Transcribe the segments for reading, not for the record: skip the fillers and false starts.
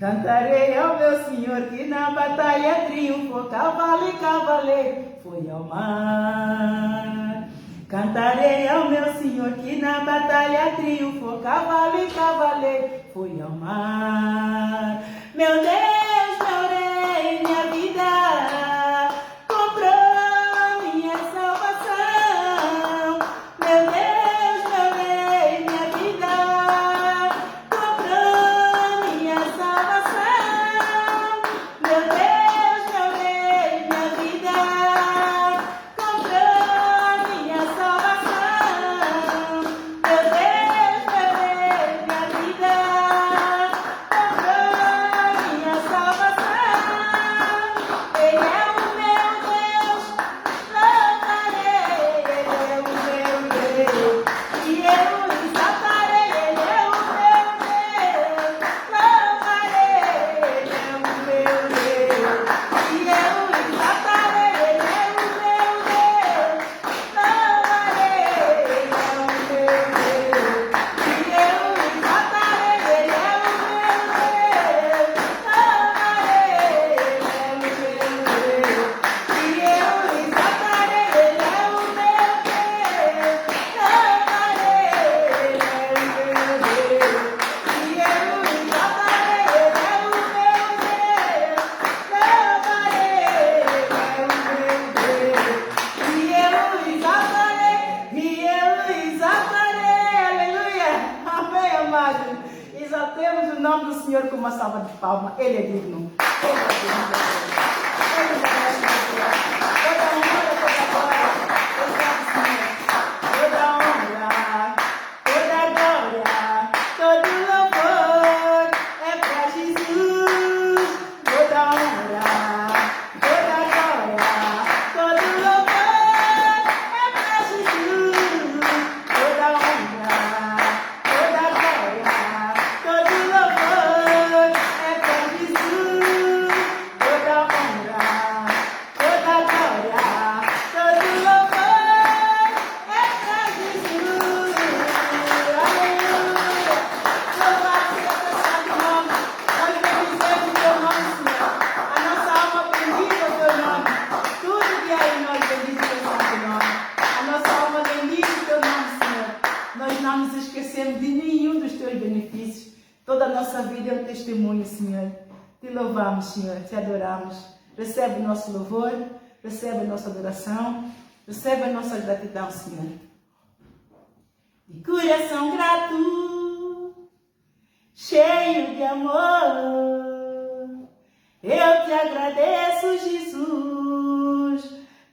Cantarei ao meu Senhor que na batalha triunfou, cavalo e cavaleiro foi ao mar. Cantarei ao meu Senhor que na batalha triunfou, cavalo e cavaleiro foi ao mar. Meu Deus, meu rei, minha vida comprou minha salvação. Meu Deus, meu rei, minha vida comprou minha salvação. Meu Deus, meu rei, minha vida comprou minha salvação. Meu Deus, meu rei, minha vida comprou minha salvação. Ele é o meu Deus, louvarei. Ele é o meu Deus e eu exaltarei. Ele é o meu Deus, louvarei. Ele é o meu Deus e eu exaltarei. Ele é o meu Deus, louvarei. Ele é o meu Deus e eu exaltarei. Ele é o meu Deus, louvarei. Ele é o meu Deus e eu exaltarei. Ele é o meu Deus, louvarei. Ele é o meu Deus e eu exaltarei. Ele é o meu Deus, louvarei. Ele é o meu Deus e eu exaltarei. E eu exaltarei. Aleluia. Amém, amados. Exaltemos o nome do Senhor com uma salva de palmas. Ele é digno. Ele é digno. Ele merece toda honra, toda glória. Toda honra, toda glória, todo louvor é para Jesus. Toda honra, toda glória, todo louvor é para Jesus. Toda honra, toda glória, todo louvor é para Jesus. Toda honra, toda glória, todo louvor é para Jesus. Aleluia. Louvado seja teu santo nome. Nós bendizemos o teu nome, Senhor. A nossa alma bendiga o teu nome. Tudo que é em nós bendiz o teu santo nome. A nossa alma bendiz o teu nome, Senhor. Nós não nos esquecemos de nenhum dos teus benefícios. Toda a nossa vida é um testemunho, Senhor. Te louvamos, Senhor. Te adoramos. Recebe o nosso louvor. Recebe a nossa adoração. Recebe a nossa gratidão, Senhor. De coração grato, cheio de amor, eu te agradeço, Jesus,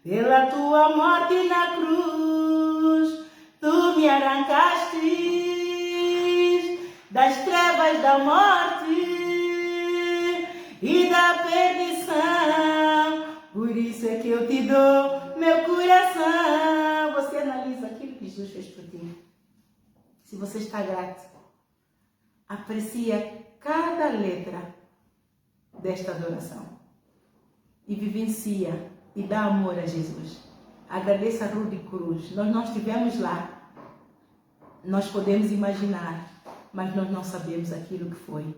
pela tua morte na cruz. Tu me arrancaste das trevas da morte e da perdição. Por isso é que eu te dou meu coração. Você analisa aquilo que Jesus fez por ti. Se você está grato, aprecia cada letra desta adoração e vivencia e dá amor a Jesus. Agradeça a Rude Cruz. Nós não estivemos lá. Nós podemos imaginar, mas nós não sabemos aquilo que foi.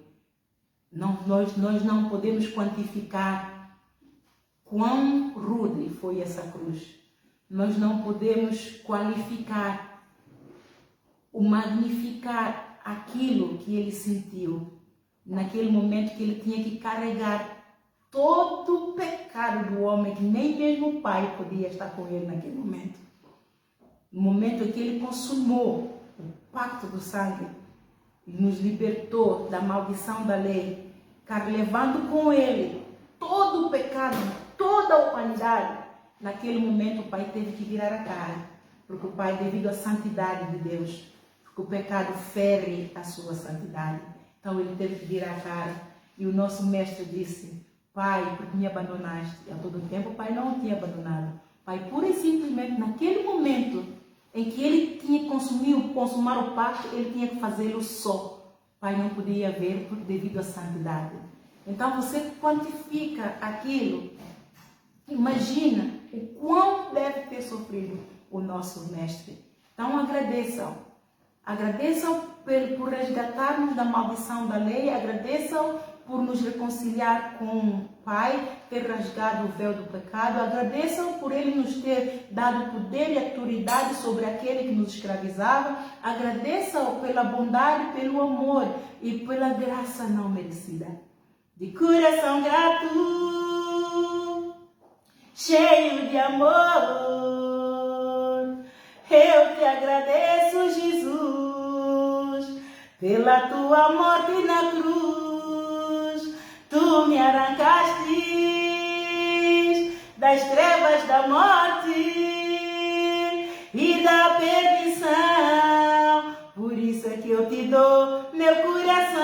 Nós não podemos quantificar quão rude foi essa cruz. Nós não podemos qualificar ou magnificar aquilo que ele sentiu naquele momento que ele tinha que carregar todo o pecado do homem, que nem mesmo o Pai podia estar com ele naquele momento. No momento em que ele consumou o pacto do sangue e nos libertou da maldição da lei, levando com ele todo o pecado, toda a humanidade. Naquele momento o Pai teve que virar a cara, porque o Pai, devido à santidade de Deus, porque o pecado fere a sua santidade, então ele teve que virar a cara. E o nosso mestre disse: Pai, porque me abandonaste? E a todo tempo o Pai não o tinha abandonado. Pai, pura e simplesmente, naquele momento em que ele tinha que consumar o pacto, ele tinha que fazê-lo só. O Pai não podia ver devido à santidade. Então você quantifica aquilo, imagina o quão deve ter sofrido o nosso mestre. Então agradeçam por resgatar-nos da maldição da lei, agradeçam por nos reconciliar com o Pai, ter rasgado o véu do pecado, agradeçam por Ele nos ter dado poder e autoridade sobre aquele que nos escravizava, agradeçam pela bondade, pelo amor e pela graça não merecida. De coração grato, cheio de amor, eu te agradeço, Jesus, pela tua morte na cruz. Tu me arrancaste das trevas da morte e da perdição. Por isso é que eu te dou meu coração.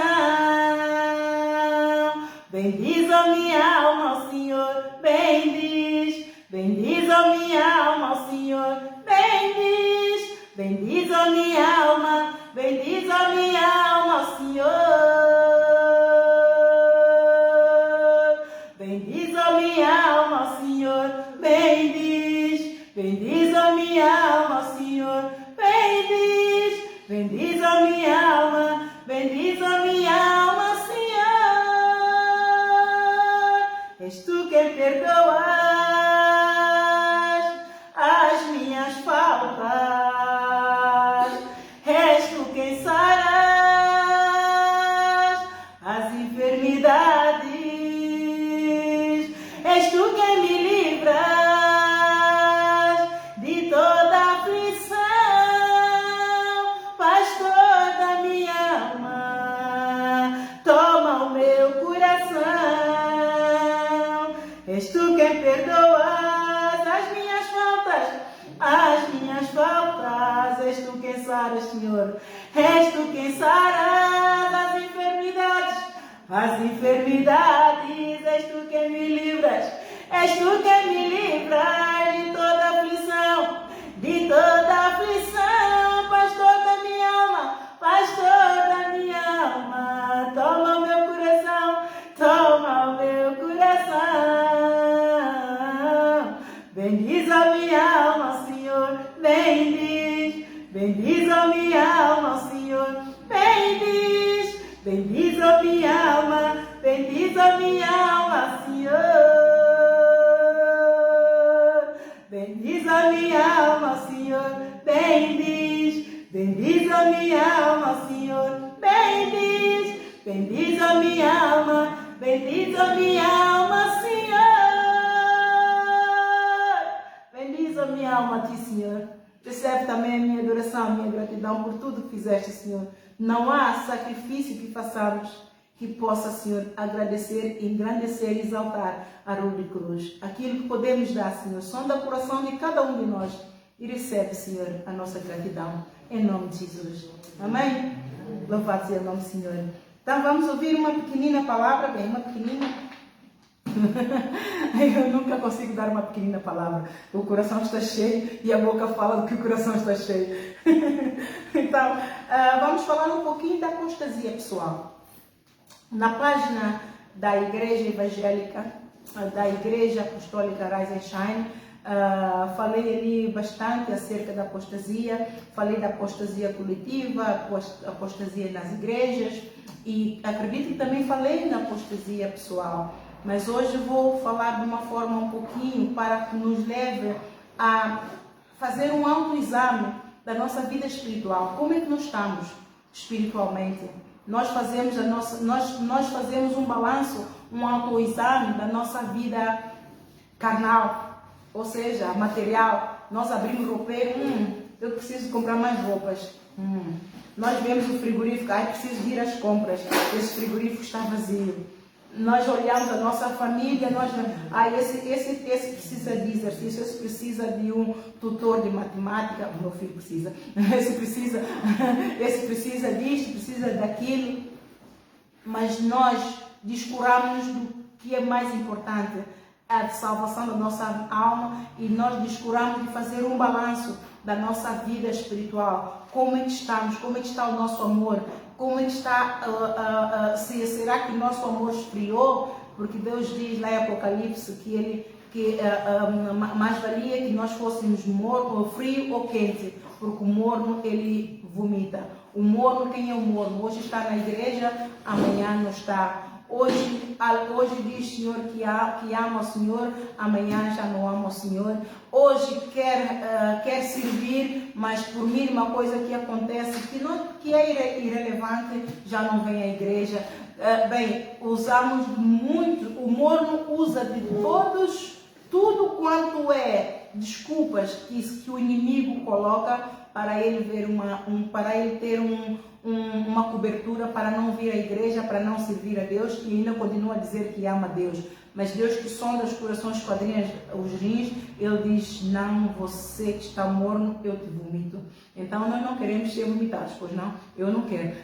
Bendiz a minha alma ao Senhor, bendiz. Bendiz a minha alma ao Senhor, bendiz. Bendiz a minha alma, bendiz a minha alma ao Senhor. Bendiz a minha alma ao Senhor, bendiz. Bendiz a minha alma ao Senhor, bendiz. Bendiz a minha alma, bendiz a minha alma, Senhor. És tu quem perdoas as minhas faltas. És tu quem saras as enfermidades. És tu quem me livras de toda aflição, pastor da minha alma, toma o meu coração. És tu quem perdoas as minhas faltas, as minhas faltas. És tu quem saras, Senhor. És tu quem saras as enfermidades. As enfermidades, és tu quem me livras, és tu quem me livras de toda aflição, pastor da minha alma, pastor da minha alma, toma o meu coração, toma o meu coração. Bendiz a minha alma, Senhor, bendiz. Bendiz a minha alma, Senhor, bendiz. Bendiz a minha alma, bendiz a minha alma, Senhor. Bendiz a minha alma, Senhor, bendiz. Bendiz a minha alma, Senhor, bendiz. Bendiz a minha alma, bendiz a minha alma, Senhor. Bendiz a minha alma a ti, Senhor. Recebe também a minha adoração, a minha gratidão por tudo que fizeste, Senhor. Não há sacrifício que façamos que possa, Senhor, agradecer, engrandecer e exaltar a Rude Cruz. Aquilo que podemos dar, Senhor, sonda o coração de cada um de nós e recebe, Senhor, a nossa gratidão. Em nome de Jesus. Amém? Louvado seja o nome do Senhor. Então vamos ouvir uma pequenina palavra, bem, uma pequenina. Eu nunca consigo dar uma pequenina palavra. O coração está cheio e a boca fala do que o coração está cheio. Então, vamos falar um pouquinho da apostasia, pessoal. Na página da Igreja Evangélica, da Igreja Apostólica Rise and Shine, falei ali bastante acerca da apostasia, falei da apostasia coletiva, apostasia nas igrejas e acredito que também falei na apostasia pessoal. Mas hoje vou falar de uma forma um pouquinho para que nos leve a fazer um autoexame da nossa vida espiritual. Como é que nós estamos espiritualmente? Nós fazemos nós fazemos um balanço, um autoexame da nossa vida carnal, ou seja, material. Nós abrimos o roupeiro, eu preciso comprar mais roupas. Nós vemos o frigorífico, preciso ir às compras, esse frigorífico está vazio. Nós olhamos a nossa família, esse precisa de exercício, esse precisa de um tutor de matemática, o meu filho precisa, esse precisa disto, precisa daquilo, mas nós descuramos do que é mais importante, a salvação da nossa alma, e nós descuramos de fazer um balanço da nossa vida espiritual. Como é que estamos? Como é que está o nosso amor? Como é que está, será que o nosso amor esfriou? Porque Deus diz lá em Apocalipse que mais valia que nós fôssemos frio ou quente, porque o morno ele vomita. O morno, quem é o morno? Hoje está na igreja, amanhã não está. Hoje diz Senhor que ama o Senhor, amanhã já não ama o Senhor. Hoje quer servir, mas por mínima coisa que acontece, que é irrelevante, já não vem à igreja. Usamos muito, o morno usa de tudo quanto é desculpas que o inimigo coloca para ele ter uma cobertura para não vir à igreja, para não servir a Deus, e ainda continua a dizer que ama a Deus. Mas Deus, que sonda os corações, esquadrinha os rins, Ele diz: não, você que está morno, eu te vomito. Então nós não queremos ser vomitados, pois não? Eu não quero.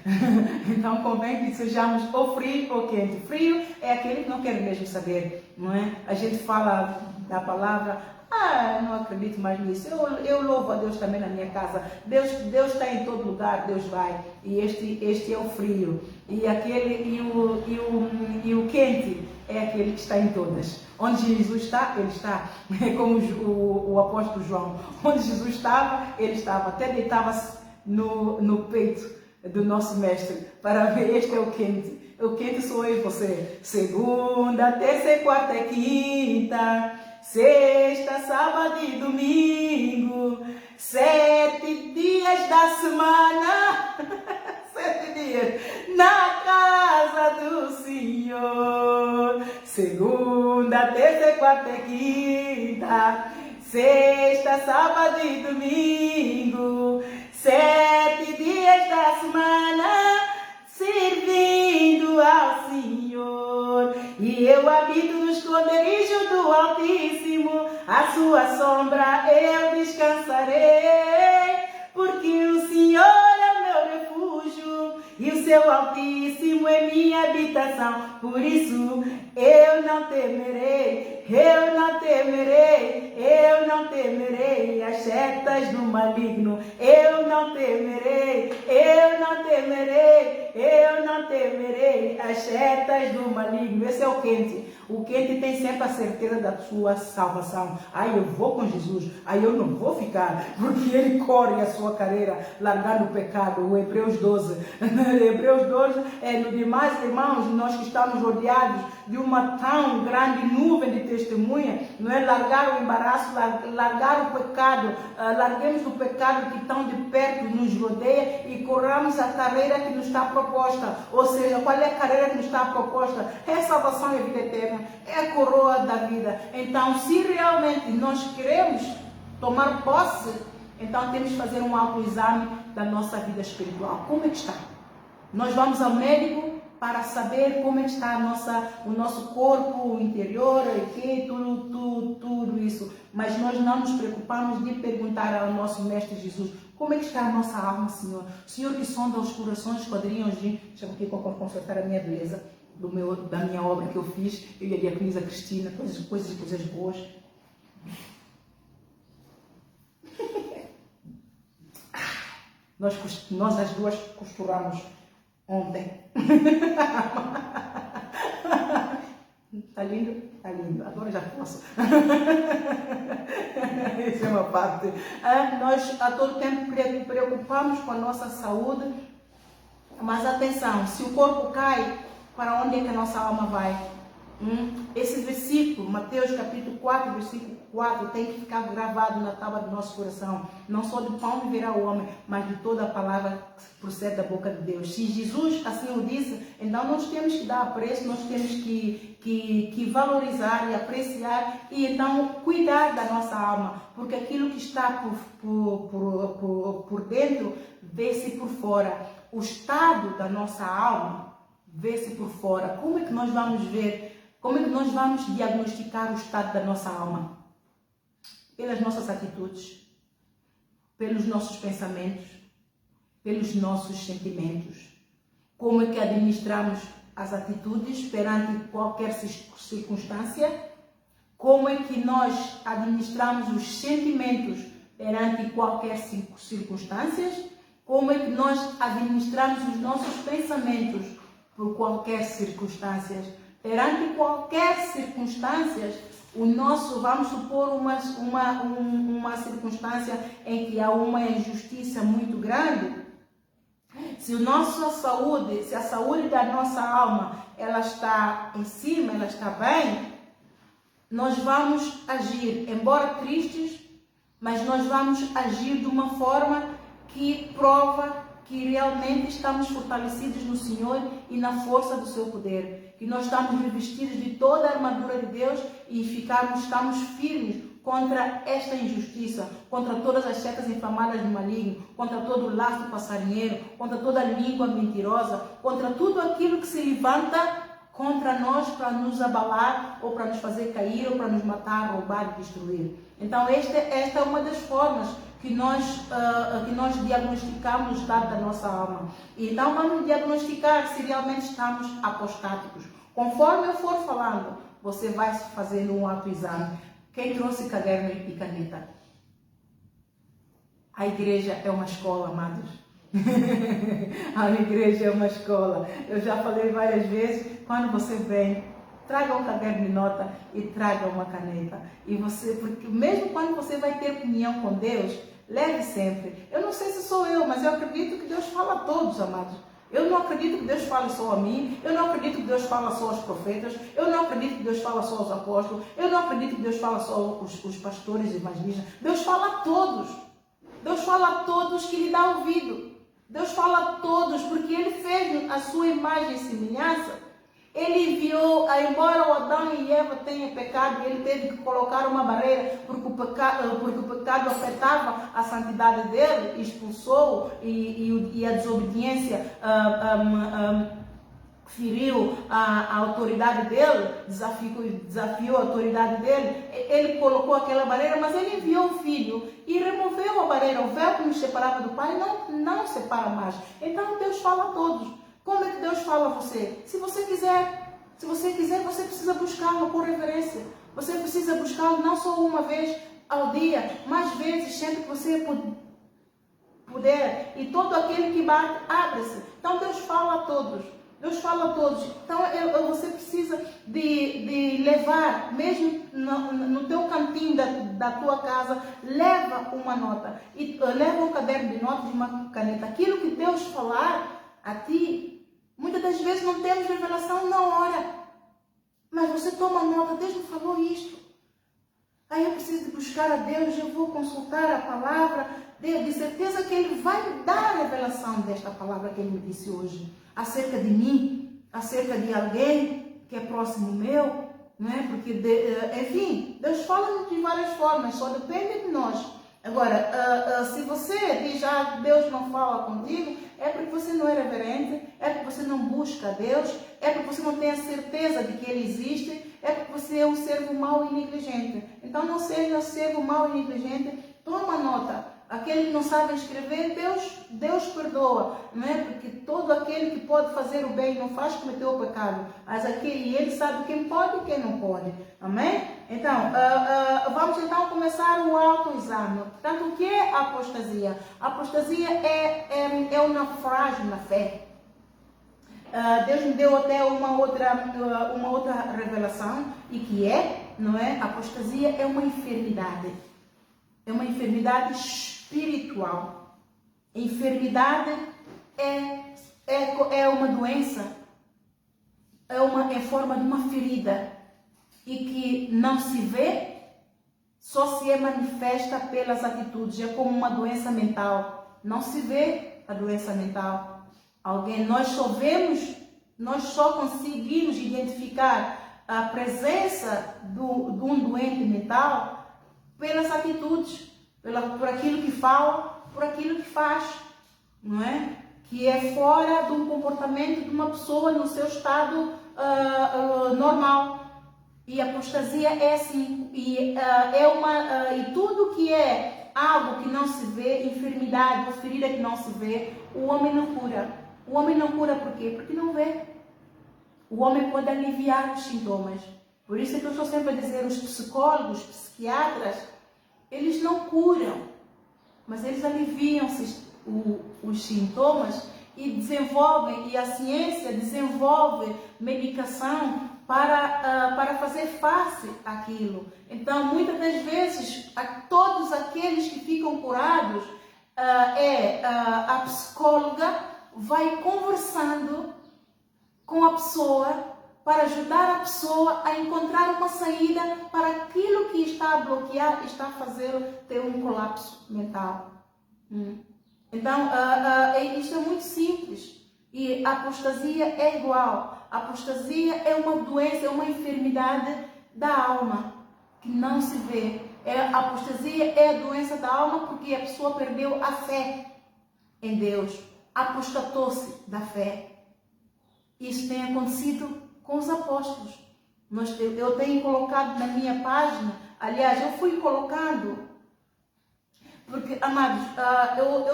Então convém que sejamos ou frio ou quente. Frio é aquele que não quer mesmo saber, não é? A gente fala da palavra: não acredito mais nisso. Eu louvo a Deus também na minha casa. Deus está em todo lugar, Deus vai. E este é o frio. E o quente é aquele que está em todas. Onde Jesus está, Ele está. É como o apóstolo João. Onde Jesus estava, Ele estava. Até deitava-se no peito do nosso mestre para ver. Este é o quente. O quente sou eu e você. Segunda, terça e quarta e quinta, sexta, sábado e domingo, 7 dias da semana, 7 dias na casa do Senhor. Segunda, terça e quarta e quinta, sexta, sábado e domingo, 7 dias da semana, servindo ao Senhor. E eu habito no esconderijo do Altíssimo, a sua sombra eu descansarei, porque o Senhor é o meu refúgio e o seu Altíssimo é minha habitação. Por isso eu não temerei, eu não temerei, eu não temerei as setas do maligno. Eu não temerei, eu não temerei, eu não temerei as setas do maligno. Esse é o quente. O quente tem sempre a certeza da sua salvação. Eu vou com Jesus, eu não vou ficar, porque ele corre a sua carreira, largando o pecado. O Hebreus 12. Hebreus 12 no demais, irmãos, nós que estamos rodeados de uma tão grande nuvem de testemunha, não é? Largar o embaraço, largar o pecado, larguemos o pecado que tão de perto nos rodeia e corramos a carreira que nos está proposta. Ou seja, qual é a carreira que nos está proposta? É a salvação e a vida eterna, é a coroa da vida. Então, se realmente nós queremos tomar posse, então temos que fazer um autoexame da nossa vida espiritual. Como é que está? Nós vamos ao médico para saber como é que está o nosso corpo interior, tudo isso. Mas nós não nos preocupamos de perguntar ao nosso Mestre Jesus: como é que está a nossa alma, Senhor? Senhor que sonda os corações, esquadrinha os rins. Deixa eu aqui consertar a minha beleza, da minha obra que eu fiz, eu e a diaconisa Cristina, coisas boas. Nós as duas costuramos ontem. Tá lindo? Tá lindo. Agora já posso. Isso é uma parte. Nós a todo tempo preocupamos com a nossa saúde, mas atenção, se o corpo cai, para onde é que a nossa alma vai? Esse versículo, Mateus capítulo 4, versículo 4, tem que ficar gravado na tábua do nosso coração. Não só de pão viverá o homem, mas de toda a palavra que procede da boca de Deus. Se Jesus assim o disse, então nós temos que dar apreço, nós temos que valorizar e apreciar e então cuidar da nossa alma, porque aquilo que está por dentro vê-se por fora. O estado da nossa alma vê-se por fora. Como é que nós vamos ver? Como é que nós vamos diagnosticar o estado da nossa alma? Pelas nossas atitudes, pelos nossos pensamentos, pelos nossos sentimentos. Como é que administramos as atitudes perante qualquer circunstância? Como é que nós administramos os sentimentos perante qualquer circunstância? Como é que nós administramos os nossos pensamentos por qualquer circunstância? Perante qualquer circunstância, vamos supor uma circunstância em que há uma injustiça muito grande, Se a saúde da nossa alma, ela está em cima, ela está bem, nós vamos agir, embora tristes, mas nós vamos agir de uma forma que prova que realmente estamos fortalecidos no Senhor e na força do seu poder, que nós estamos revestidos de toda a armadura de Deus e estamos firmes contra esta injustiça, contra todas as setas inflamadas do maligno, contra todo o laço passarinheiro, contra toda a língua mentirosa, contra tudo aquilo que se levanta contra nós para nos abalar, ou para nos fazer cair, ou para nos matar, roubar e destruir. Então esta é uma das formas que nós diagnosticamos o estado da nossa alma. Então vamos diagnosticar se realmente estamos apostáticos. Conforme eu for falando, você vai fazendo um autoexame. Quem trouxe caderno e caneta? A igreja é uma escola, amados. A igreja é uma escola. Eu já falei várias vezes, quando você vem, traga um caderno de nota e traga uma caneta. E você, porque mesmo quando você vai ter comunhão com Deus, leve sempre. Eu não sei se sou eu, mas eu acredito que Deus fala a todos, amados. Eu não acredito que Deus fale só a mim, eu não acredito que Deus fala só aos profetas, eu não acredito que Deus fala só aos apóstolos, eu não acredito que Deus fala só os pastores e evangelistas. Deus fala a todos. Deus fala a todos que lhe dá ouvido. Deus fala a todos porque Ele fez a sua imagem e semelhança. Ele enviou, embora o Adão e Eva tenham pecado, Ele teve que colocar uma barreira porque o pecado afetava a santidade dele, expulsou e a desobediência feriu a autoridade dele, desafiou a autoridade dele. Ele colocou aquela barreira, mas Ele enviou o Filho e removeu a barreira. O véu que nos separava do Pai não separa mais. Então Deus fala a todos. Como é que Deus fala a você? Se você quiser, você precisa buscá-lo com reverência. Você precisa buscá-lo não só uma vez ao dia, mais vezes, sempre que você puder. E todo aquele que bate, abre-se. Então Deus fala a todos. Deus fala a todos. Então você precisa de levar, mesmo no teu cantinho da tua casa, leva uma nota. E leva um caderno de notas e uma caneta. Aquilo que Deus falar a ti, muitas das vezes não temos revelação na hora, mas você toma nota. Deus me falou isto, aí eu preciso de buscar a Deus, eu vou consultar a palavra, de certeza que Ele vai me dar a revelação desta palavra que Ele me disse hoje, acerca de mim, acerca de alguém que é próximo meu, não é? Porque, enfim, Deus fala de várias formas, só depende de nós. Agora, se você diz, Deus não fala contigo, é porque você não é reverente, é porque você não busca a Deus, é porque você não tem a certeza de que Ele existe, é porque você é um servo mau e negligente. Então não seja servo mau e negligente, toma nota. Aquele que não sabe escrever, Deus perdoa, não é? Porque todo aquele que pode fazer o bem não faz cometer o pecado, mas aquele, Ele sabe quem pode e quem não pode, amém? Então, vamos então começar o autoexame. Portanto, o que é a apostasia? A apostasia é o naufrágio na fé. Deus me deu até uma outra revelação, e que não é? A apostasia é uma enfermidade. É uma enfermidade espiritual. Enfermidade é uma doença, é forma de uma ferida, e que não se vê, só se manifesta pelas atitudes. É como uma doença mental. Não se vê a doença mental. Nós só conseguimos identificar a presença de um doente mental pelas atitudes, por aquilo que fala, por aquilo que faz, não é? Que é fora do comportamento de uma pessoa no seu estado normal. E a apostasia é assim, e tudo que é algo que não se vê, enfermidade ou ferida que não se vê, o homem não cura. O homem não cura por quê? Porque não vê. O homem pode aliviar os sintomas. Por isso é que eu estou sempre a dizer, os psicólogos, os psiquiatras, eles não curam, mas eles aliviam os sintomas e desenvolvem, e a ciência desenvolve medicação para fazer face àquilo. Então, muitas das vezes, a todos aqueles que ficam curados, a psicóloga vai conversando com a pessoa para ajudar a pessoa a encontrar uma saída para aquilo que está a bloquear, está a fazer ter um colapso mental. Então, isto é muito simples. E a apostasia é igual. A apostasia é uma doença, é uma enfermidade da alma que não se vê. A apostasia é a doença da alma porque a pessoa perdeu a fé em Deus, apostatou-se da fé. Isso tem acontecido com os apóstolos. Eu tenho colocado na minha página, aliás, eu fui colocando, porque, amados, eu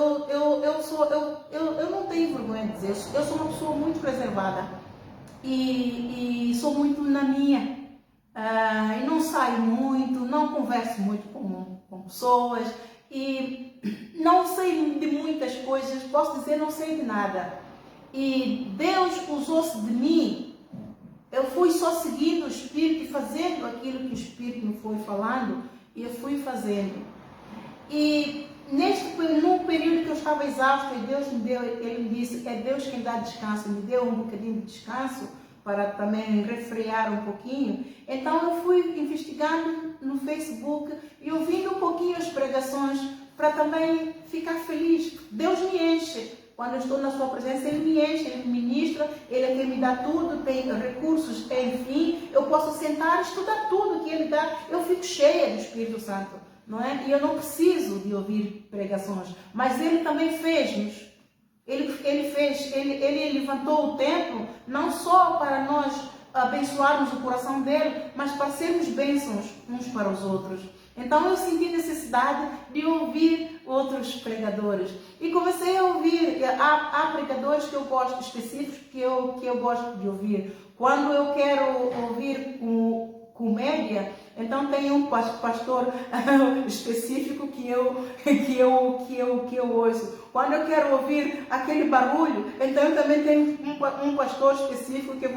não tenho vergonha de dizer isso. Eu sou uma pessoa muito preservada e sou muito na minha. E não saio muito, não converso muito com pessoas e não sei de muitas coisas, posso dizer não sei de nada. E Deus usou-se de mim, eu fui só seguindo o Espírito e fazendo aquilo que o Espírito me foi falando e eu fui fazendo. E no período que eu estava exausta e Deus me deu, Ele me disse, é Deus quem dá descanso, me deu um bocadinho de descanso para também refrear um pouquinho. Então eu fui investigando no Facebook e ouvindo um pouquinho as pregações para também ficar feliz. Deus me enche. Quando eu estou na sua presença, Ele me enche, Ele me ministra, Ele é quem me dá tudo, tem recursos, enfim, eu posso sentar e estudar tudo que Ele dá. Eu fico cheia do Espírito Santo, não é? E eu não preciso de ouvir pregações. Mas Ele também fez-nos. Ele levantou o templo não só para nós abençoarmos o coração dele, mas para sermos bênçãos uns para os outros. Então eu senti necessidade de ouvir outros pregadores. E comecei a ouvir, há pregadores que eu gosto, específicos que eu gosto de ouvir. Quando eu quero ouvir comédia, então tem um pastor específico que eu ouço. Quando eu quero ouvir aquele barulho, então eu também tenho um pastor específico que eu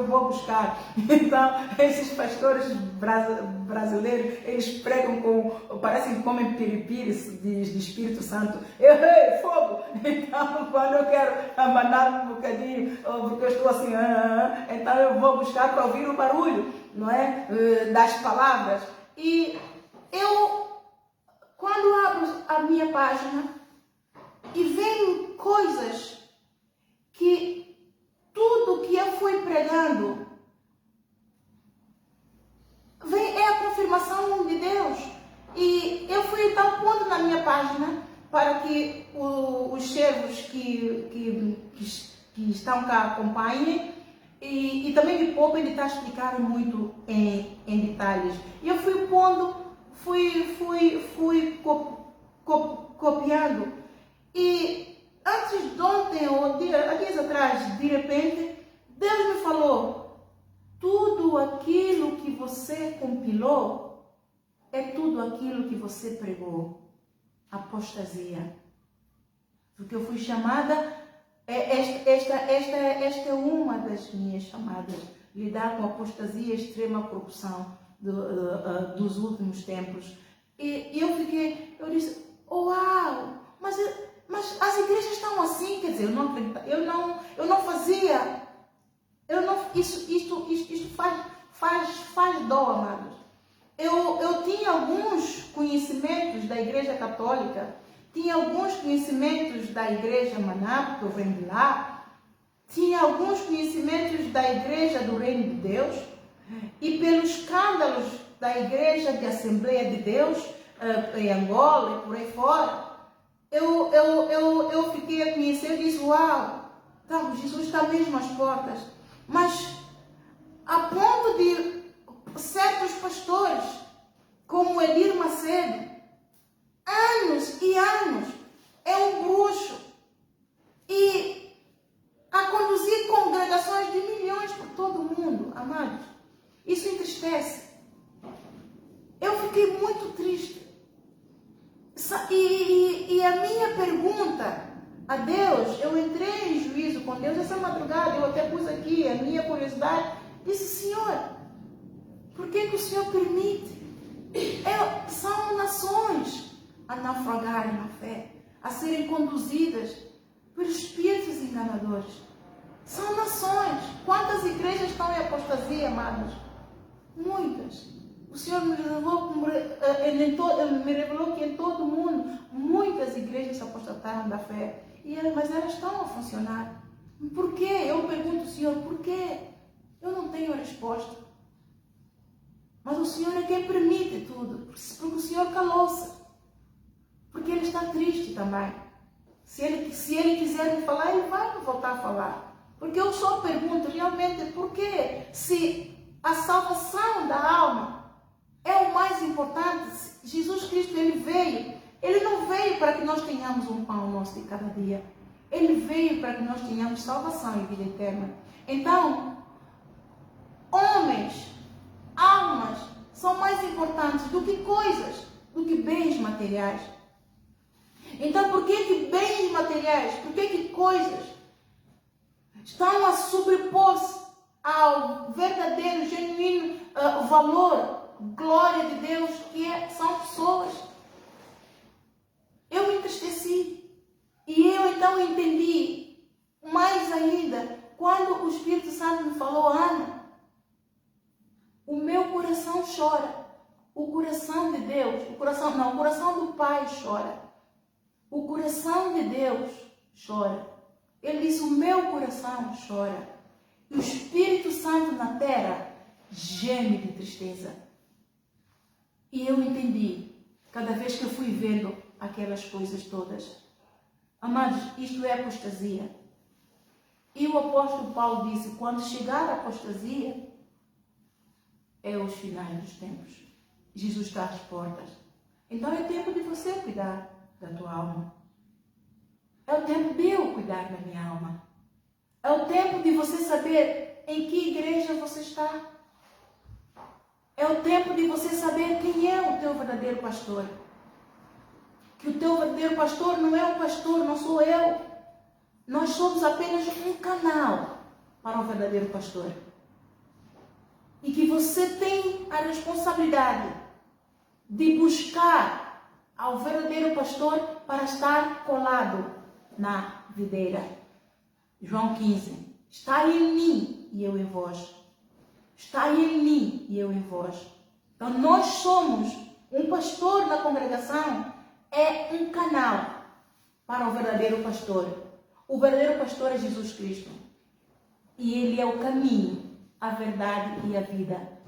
vou buscar. Então, esses pastores brasileiros, eles pregam parecem que comem piripiris de Espírito Santo. Ei, fogo! Então, quando eu quero abanar um bocadinho, porque eu estou assim, então eu vou buscar para ouvir o barulho, não é? Das palavras. E quando abro a minha página e vejo coisas que tudo que eu fui pregando é a confirmação de Deus. E eu fui então pondo na minha página para que os servos que estão cá acompanhem e também me poupem de estar explicando muito em detalhes. E eu fui pondo, fui copiando. E antes de ontem, ou dias atrás, de repente, Deus me falou: tudo aquilo que você compilou é tudo aquilo que você pregou. Apostasia. Porque eu fui chamada, esta é uma das minhas chamadas, lidar com a apostasia, extrema corrupção dos últimos tempos. E eu disse, uau, mas as igrejas estão assim, quer dizer, eu não fazia, isto faz dó, amados. Eu tinha alguns conhecimentos da Igreja Católica, tinha alguns conhecimentos da Igreja Maná, porque eu venho de lá, tinha alguns conhecimentos da Igreja do Reino de Deus, e pelos escândalos da Igreja de Assembleia de Deus, em Angola e por aí fora, eu fiquei a conhecer e disse, uau, então, Jesus está mesmo às portas. Mas a ponto de certos pastores, como Edir Macedo, anos e anos, é um bruxo e a conduzir congregações de milhões por todo o mundo, amados. Isso entristece. Eu fiquei muito triste. E a minha pergunta a Deus, eu entrei em juízo com Deus essa madrugada, eu até pus aqui a minha curiosidade, disse, Senhor, por que o Senhor permite? São nações a naufragarem na fé, a serem conduzidas por espíritos enganadores. São nações. Quantas igrejas estão em apostasia, amados? Muitas. O Senhor me revelou que em todo o mundo muitas igrejas se apostataram da fé. Mas elas estão a funcionar. Por quê? Eu pergunto ao Senhor, por quê? Eu não tenho a resposta. Mas o Senhor é quem permite tudo. Porque o Senhor calou-se. Porque Ele está triste também. Se ele quiser me falar, Ele vai me voltar a falar. Porque eu só pergunto realmente por quê? Se a salvação da alma é o mais importante, Jesus Cristo, Ele não veio para que nós tenhamos um pão nosso de cada dia. Ele veio para que nós tenhamos salvação e vida eterna. Então, homens, almas, são mais importantes do que coisas, do que bens materiais. Então, por que bens materiais, por que coisas estão a sobrepor-se ao verdadeiro, genuíno valor, glória de Deus, que são pessoas? Eu me entristeci. E eu então entendi mais ainda quando o Espírito Santo me falou, Ana, o meu coração chora. O coração de Deus, o coração do Pai chora. O coração de Deus chora. Ele diz, o meu coração chora. E o Espírito Santo na terra geme de tristeza. E eu entendi, cada vez que eu fui vendo aquelas coisas todas. Amados, isto é apostasia. E o apóstolo Paulo disse, quando chegar a apostasia, é os finais dos tempos. Jesus está às portas. Então é tempo de você cuidar da tua alma. É o tempo de eu cuidar da minha alma. É o tempo de você saber em que igreja você está. É o tempo de você saber quem é o teu verdadeiro pastor. Que o teu verdadeiro pastor não é o pastor, não sou eu. Nós somos apenas um canal para o verdadeiro pastor. E que você tem a responsabilidade de buscar ao verdadeiro pastor para estar colado na videira. João 15. Está em mim e eu em vós. Está em mim e eu em vós. Então nós somos um pastor na congregação, é um canal para o verdadeiro pastor. O verdadeiro pastor é Jesus Cristo. E Ele é o caminho, a verdade e a vida.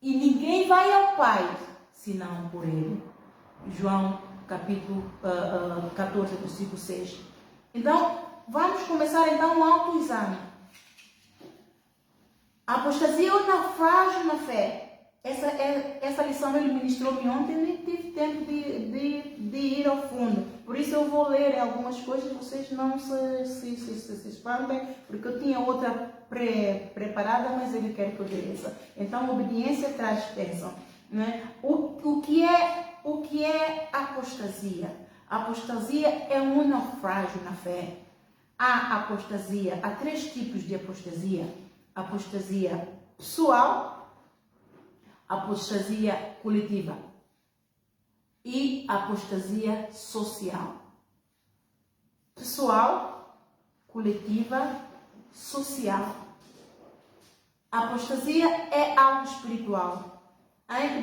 E ninguém vai ao Pai senão por Ele. João capítulo 14, versículo 6. Então, vamos começar então um autoexame. A apostasia é o naufrágio na fé. Essa lição ele ministrou-me ontem, eu nem tive tempo de ir ao fundo. Por isso eu vou ler algumas coisas, vocês não se espantem, porque eu tinha outra preparada, mas ele quer que eu desça. Então, obediência traz bênção. Né? O que é apostasia? A apostasia é um naufrágio na fé. Há três tipos de apostasia. Apostasia pessoal, apostasia coletiva e apostasia social. Pessoal, coletiva, social. A apostasia é algo espiritual.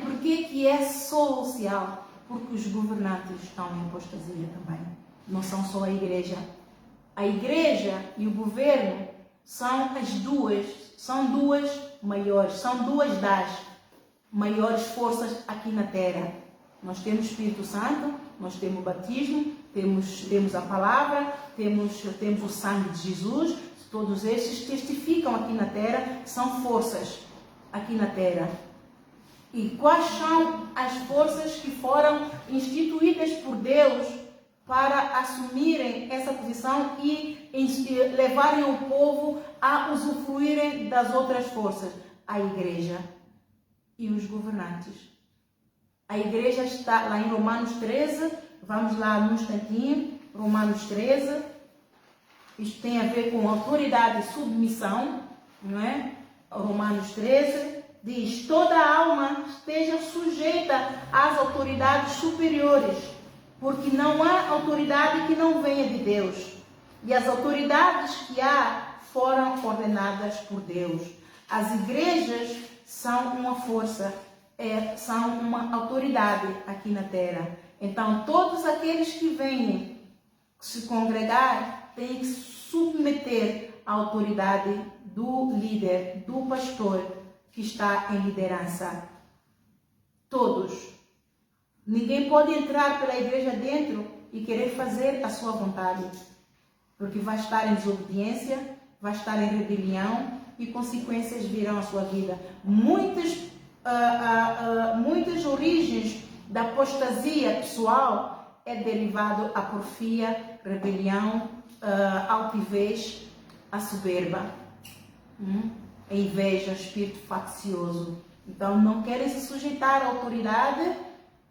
Por que é social? Porque os governantes estão em apostasia também. Não são só a igreja. A igreja e o governo são duas maiores, são duas das maiores forças aqui na terra. Nós temos o Espírito Santo, nós temos o batismo, temos a palavra, temos o sangue de Jesus. Todos esses testificam aqui na terra, são forças aqui na terra. E quais são as forças que foram instituídas por Deus para assumirem essa posição e levarem o povo a usufruírem das outras forças? A igreja e os governantes. A igreja está lá em Romanos 13, vamos lá num instantinho, Romanos 13, isto tem a ver com autoridade e submissão, não é? Romanos 13 diz, toda alma esteja sujeita às autoridades superiores, porque não há autoridade que não venha de Deus. E as autoridades que há foram ordenadas por Deus. As igrejas são uma força, são uma autoridade aqui na terra. Então, todos aqueles que vêm se congregar têm que submeter à autoridade do líder, do pastor que está em liderança. Todos. Ninguém pode entrar pela igreja dentro e querer fazer a sua vontade, porque vai estar em desobediência, vai estar em rebelião e consequências virão à sua vida. Muitas origens da apostasia pessoal é derivado à porfia, rebelião, altivez, a soberba, a inveja, espírito faccioso. Então não querem se sujeitar à autoridade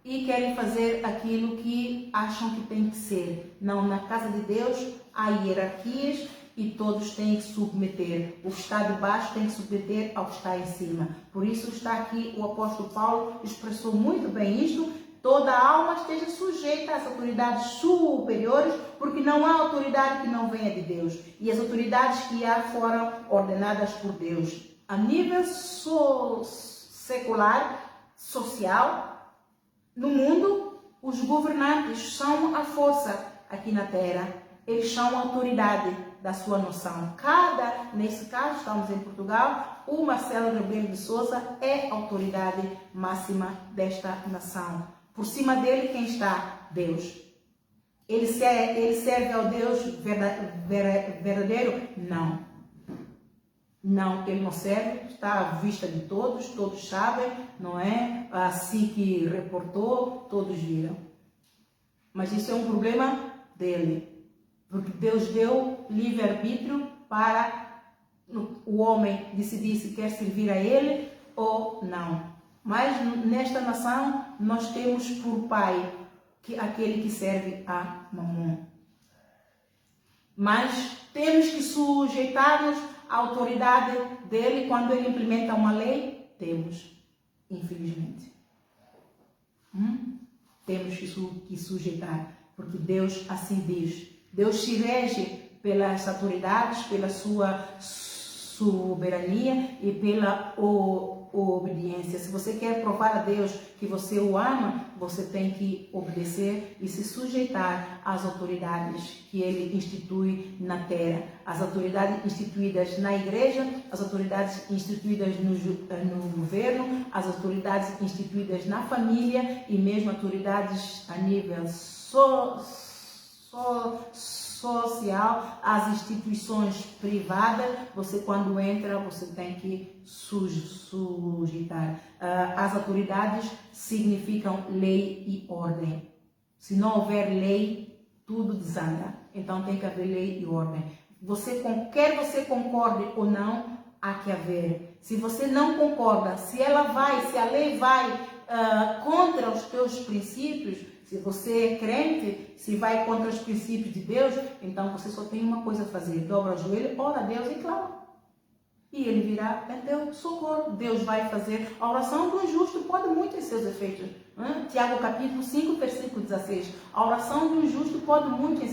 e querem fazer aquilo que acham que tem que ser. Não, na casa de Deus há hierarquias e todos têm que submeter. O que está de baixo tem que submeter ao que está em cima. Por isso está aqui o apóstolo Paulo expressou muito bem isto. Toda alma esteja sujeita às autoridades superiores, porque não há autoridade que não venha de Deus. E as autoridades que há foram ordenadas por Deus. A nível secular, social, no mundo, os governantes são a força aqui na terra. Eles são a autoridade da sua noção. Nesse caso, estamos em Portugal, o Marcelo Rebelo de Sousa é a autoridade máxima desta nação. Por cima dele, quem está? Deus. Ele serve ao Deus verdadeiro? Não. Não, ele não serve, está à vista de todos, todos sabem, não é? Assim que reportou, todos viram. Mas isso é um problema dele, porque Deus deu livre-arbítrio para o homem decidir se quer servir a ele ou não. Mas nesta nação nós temos por pai aquele que serve a Mamon. Mas temos que sujeitar-nos à autoridade dele quando ele implementa uma lei? Temos, infelizmente. Temos que sujeitar, porque Deus assim diz. Deus se rege pelas autoridades, pela sua soberania e pela obediência. Se você quer provar a Deus que você o ama, você tem que obedecer e se sujeitar às autoridades que ele institui na terra. As autoridades instituídas na igreja, as autoridades instituídas no governo, as autoridades instituídas na família e mesmo autoridades a nível social, as instituições privadas. Você quando entra, você tem que sujeitar. As autoridades significam lei e ordem. Se não houver lei, tudo desanda. Então tem que haver lei e ordem. Quer você concorde ou não, há que haver. Se você não concorda, se a lei vai contra os teus princípios, se você é crente, se vai contra os princípios de Deus, então você só tem uma coisa a fazer. Dobra o joelho, ora a Deus e clama. E ele virá em teu socorro. Deus vai fazer. A oração do justo pode muito em seus efeitos. Tiago capítulo 5, versículo 16. A oração do justo pode muito em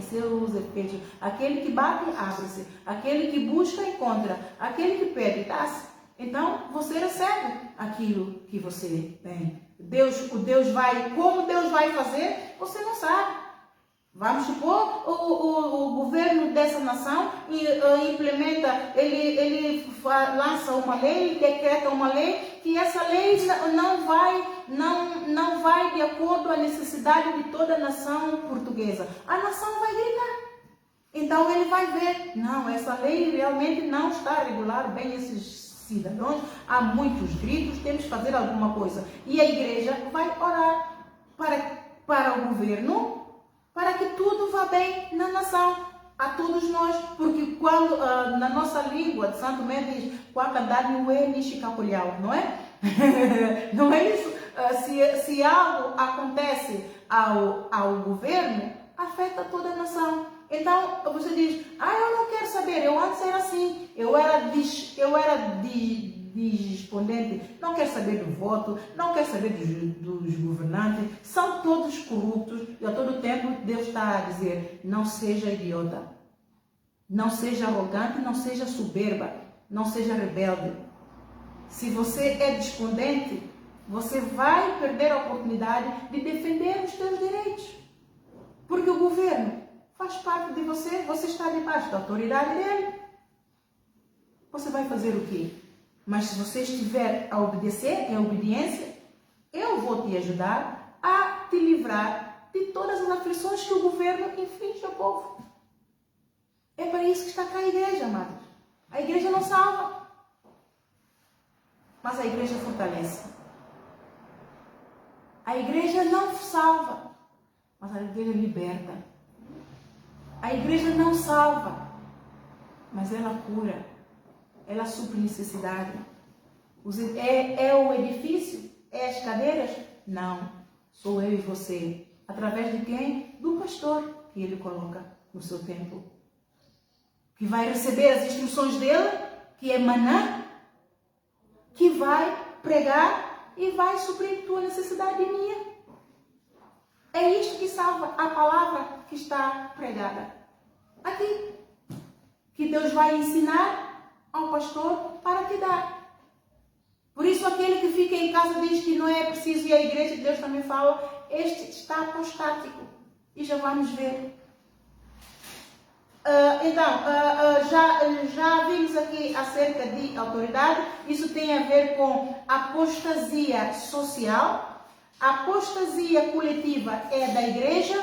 seus efeitos. Aquele que bate, abre-se. Aquele que busca, encontra. Aquele que pede, dá-se. Então, você recebe aquilo que você tem. Como Deus vai fazer, você não sabe. Vamos supor, o governo dessa nação implementa, ele lança uma lei, decreta uma lei, que essa lei não vai de acordo à necessidade de toda a nação portuguesa. A nação vai gritar. Então ele vai ver, não, essa lei realmente não está a regular bem esses cidadãos, há muitos gritos, temos que fazer alguma coisa. E a igreja vai orar para o governo, para que tudo vá bem na nação, a todos nós, porque quando na nossa língua de Santo Tomé diz, não é? Não é isso? Se algo acontece ao governo, afeta toda a nação. Então você diz, eu não quero saber, eu antes era assim, eu era despondente, não quer saber do voto, não quer saber dos governantes, são todos corruptos e a todo tempo Deus está a dizer, não seja idiota, não seja arrogante, não seja soberba, não seja rebelde. Se você é despondente, você vai perder a oportunidade de defender os seus direitos. Porque o governo faz parte de você, você está debaixo da autoridade dele. Você vai fazer o quê? Mas se você estiver a obedecer, em obediência, eu vou te ajudar a te livrar de todas as aflições que o governo inflige ao povo. É para isso que está cá a igreja, amados. A igreja não salva, mas a igreja fortalece. A igreja não salva, mas a igreja liberta. A igreja não salva, mas ela cura. Ela supre necessidade. É o edifício? É as cadeiras? Não. Sou eu e você. Através de quem? Do pastor que ele coloca no seu templo. Que vai receber as instruções dele, que é maná, que vai pregar e vai suprir tua necessidade e minha. É isto que salva a palavra que está pregada aqui. Que Deus vai ensinar ao pastor para te dar. Por isso aquele que fica em casa diz que não é preciso ir à igreja, Deus também fala, este está apostático. E já vamos ver. Já vimos aqui acerca de autoridade. Isso tem a ver com apostasia social. A apostasia coletiva é da igreja,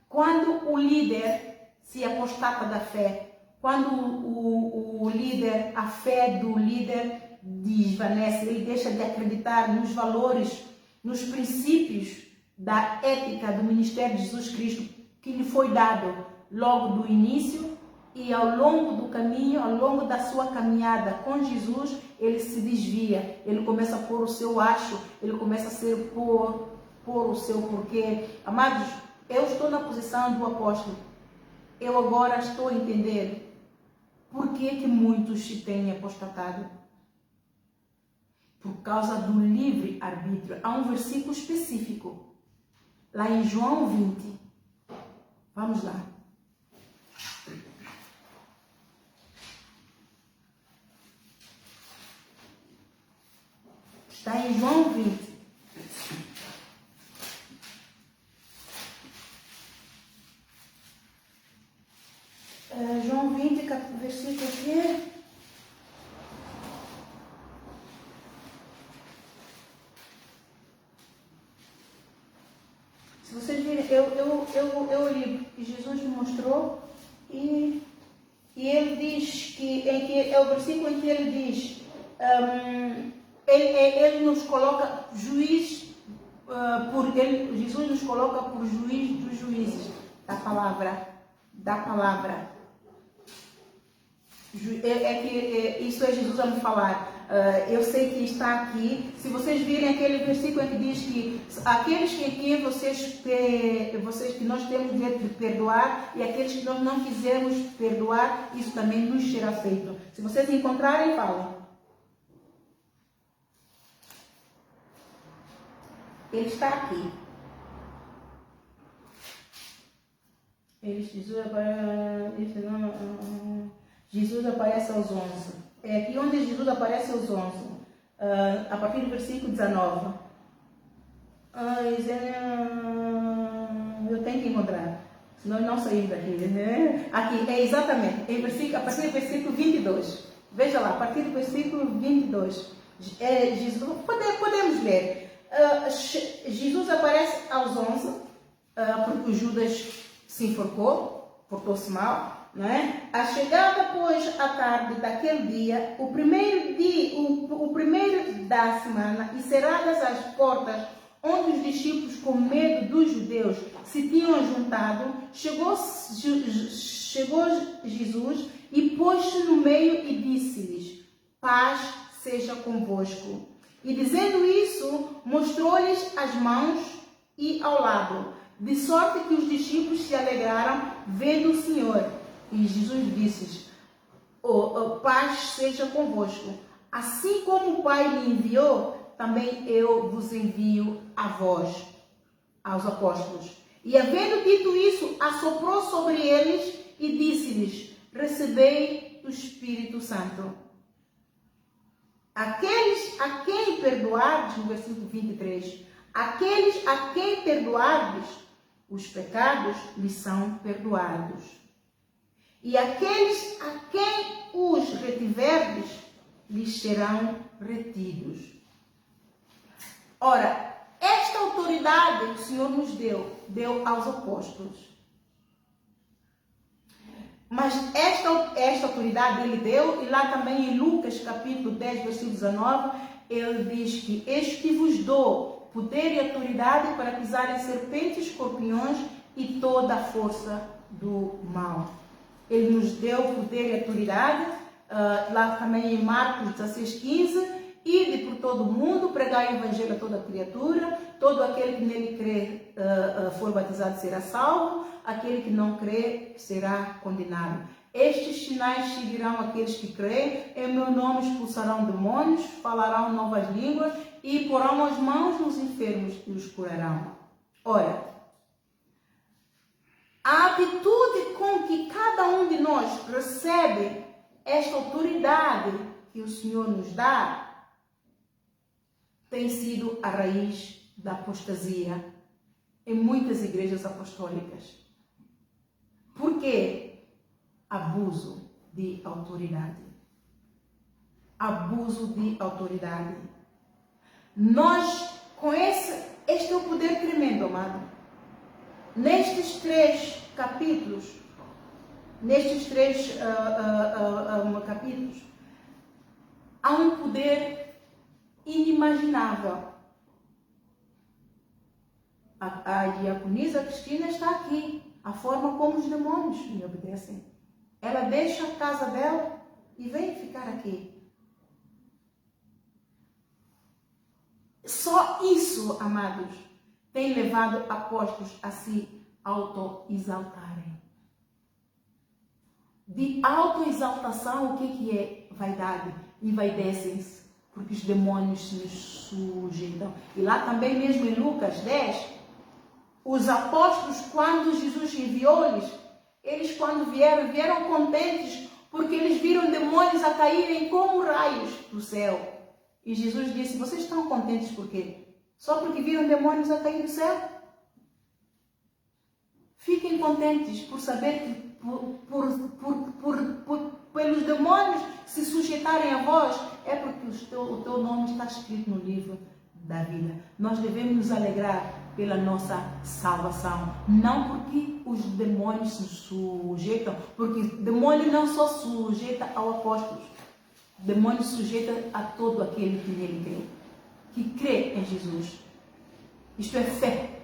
quando o líder se apostata da fé. Quando o líder, a fé do líder desvanece, ele deixa de acreditar nos valores, nos princípios da ética do ministério de Jesus Cristo que lhe foi dado logo do início, e ao longo do caminho, ao longo da sua caminhada com Jesus, ele se desvia, ele começa a pôr o seu acho, ele começa a pôr o seu porquê. Amados, eu estou na posição do apóstolo, eu agora estou a entender por que muitos se têm apostatado. Por causa do livre arbítrio. Há um versículo específico, lá em João 20. Vamos lá. Está em João 20. João 20, versículo aqui. Se vocês virem, eu li que Jesus me mostrou e ele diz que é o versículo em que ele diz, ele nos coloca juiz, Jesus nos coloca por juiz dos juízes da palavra. Isso é Jesus a me falar. Eu sei que está aqui. Se vocês virem aquele versículo em que diz que aqueles que nós temos direito de perdoar e aqueles que nós não quisermos perdoar, isso também nos será feito. Se vocês encontrarem, falam. Ele está aqui. Jesus aparece aos 11. É aqui onde Jesus aparece aos 11. A partir do versículo 19. Eu tenho que encontrar. Senão não saímos daqui. Né? Aqui, é exatamente. A partir do versículo 22. Veja lá, a partir do versículo 22. Podemos ler. Jesus aparece aos 11. Porque o Judas se enforcou, portou-se mal, não é? A chegada, pois, à tarde daquele dia, o primeiro da semana, e cerradas as portas, onde os discípulos, com medo dos judeus, se tinham juntado, chegou Jesus e pôs-se no meio e disse-lhes: paz seja convosco. E dizendo isso, mostrou-lhes as mãos e ao lado. De sorte que os discípulos se alegraram vendo o Senhor. E Jesus disse: paz seja convosco. Assim como o Pai me enviou, também eu vos envio a vós, aos apóstolos. E havendo dito isso, assoprou sobre eles e disse-lhes: recebei o Espírito Santo. Aqueles a quem perdoardes, no versículo 23, aqueles a quem perdoardes os pecados, lhes são perdoados. E aqueles a quem os retiverdes, lhes serão retidos. Ora, esta autoridade o Senhor nos deu aos apóstolos. Mas esta autoridade ele deu, e lá também em Lucas capítulo 10, versículo 19, ele diz que eis que vos dou poder e autoridade para pisarem serpentes, escorpiões e toda a força do mal. Ele nos deu poder e autoridade, lá também em Marcos 16, 15, ide por todo o mundo, pregai o evangelho a toda criatura, todo aquele que nele crê for batizado será salvo, aquele que não crê será condenado. Estes sinais seguirão aqueles que creem, em meu nome expulsarão demônios, falarão novas línguas e porão as mãos nos enfermos e os curarão. Ora, a atitude com que cada um de nós recebe esta autoridade que o Senhor nos dá tem sido a raiz da apostasia em muitas igrejas apostólicas. Por quê? Abuso de autoridade. Abuso de autoridade. Nós, com este é o poder tremendo, amado. Nestes 3 capítulos, capítulos, há um poder inimaginável. A diaconisa Cristina está aqui. A forma como os demônios lhe obedecem. Ela deixa a casa dela e vem ficar aqui. Só isso, amados, tem levado apóstolos a se auto-exaltarem. De auto-exaltação, o que é vaidade? Envaidecem-se, porque os demônios nos sujeitam. E lá também mesmo em Lucas 10, os apóstolos, quando Jesus enviou-lhes, eles quando vieram contentes, porque eles viram demônios a caírem como raios do céu. E Jesus disse: vocês estão contentes por quê? Só porque viram demônios a cair do céu? Fiquem contentes por saber que pelos demônios se sujeitarem a vós, é porque o teu nome está escrito no livro da vida. Nós devemos nos alegrar pela nossa salvação, não porque os demônios se sujeitam, porque o demônio não só sujeita ao apóstolo, o demônio sujeita a todo aquele que nele crê, que crê em Jesus. Isto é fé.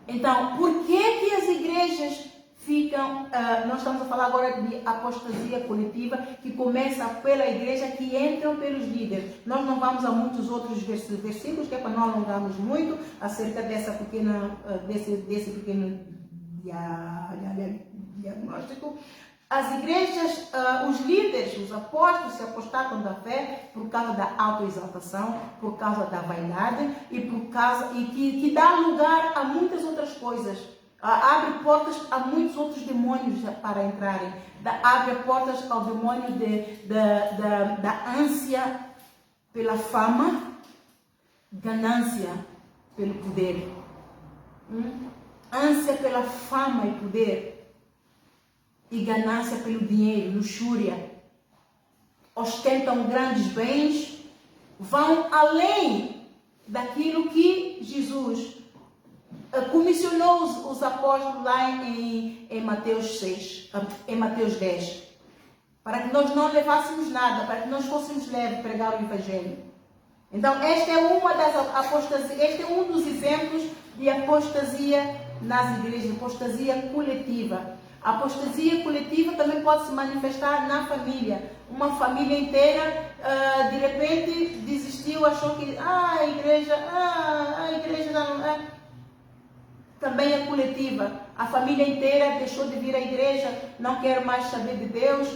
Então, por que as igrejas ficam, nós estamos a falar agora de apostasia coletiva, que começa pela igreja, que entram pelos líderes. Nós não vamos a muitos outros versículos, que é para não alongarmos muito, acerca desse pequeno diagnóstico. As igrejas, os líderes, os apóstolos se apostatam da fé por causa da autoexaltação, por causa da vaidade e que dá lugar a muitas outras coisas. Abre portas a muitos outros demônios para entrarem. Abre portas ao demônio da ânsia pela fama, ganância pelo poder. Ânsia pela fama e poder. E ganância pelo dinheiro, luxúria. Ostentam grandes bens, vão além daquilo que Jesus comissionou os apóstolos lá em Mateus 6, em Mateus 10, para que nós não levássemos nada, para que nós fôssemos leves pregar o Evangelho. Então, esta é uma das apostasias, este é um dos exemplos de apostasia nas igrejas, apostasia coletiva. A apostasia coletiva também pode se manifestar na família. Uma família inteira, de repente, desistiu, achou que a igreja já não é. Também é coletiva. A família inteira deixou de vir à igreja, não quer mais saber de Deus,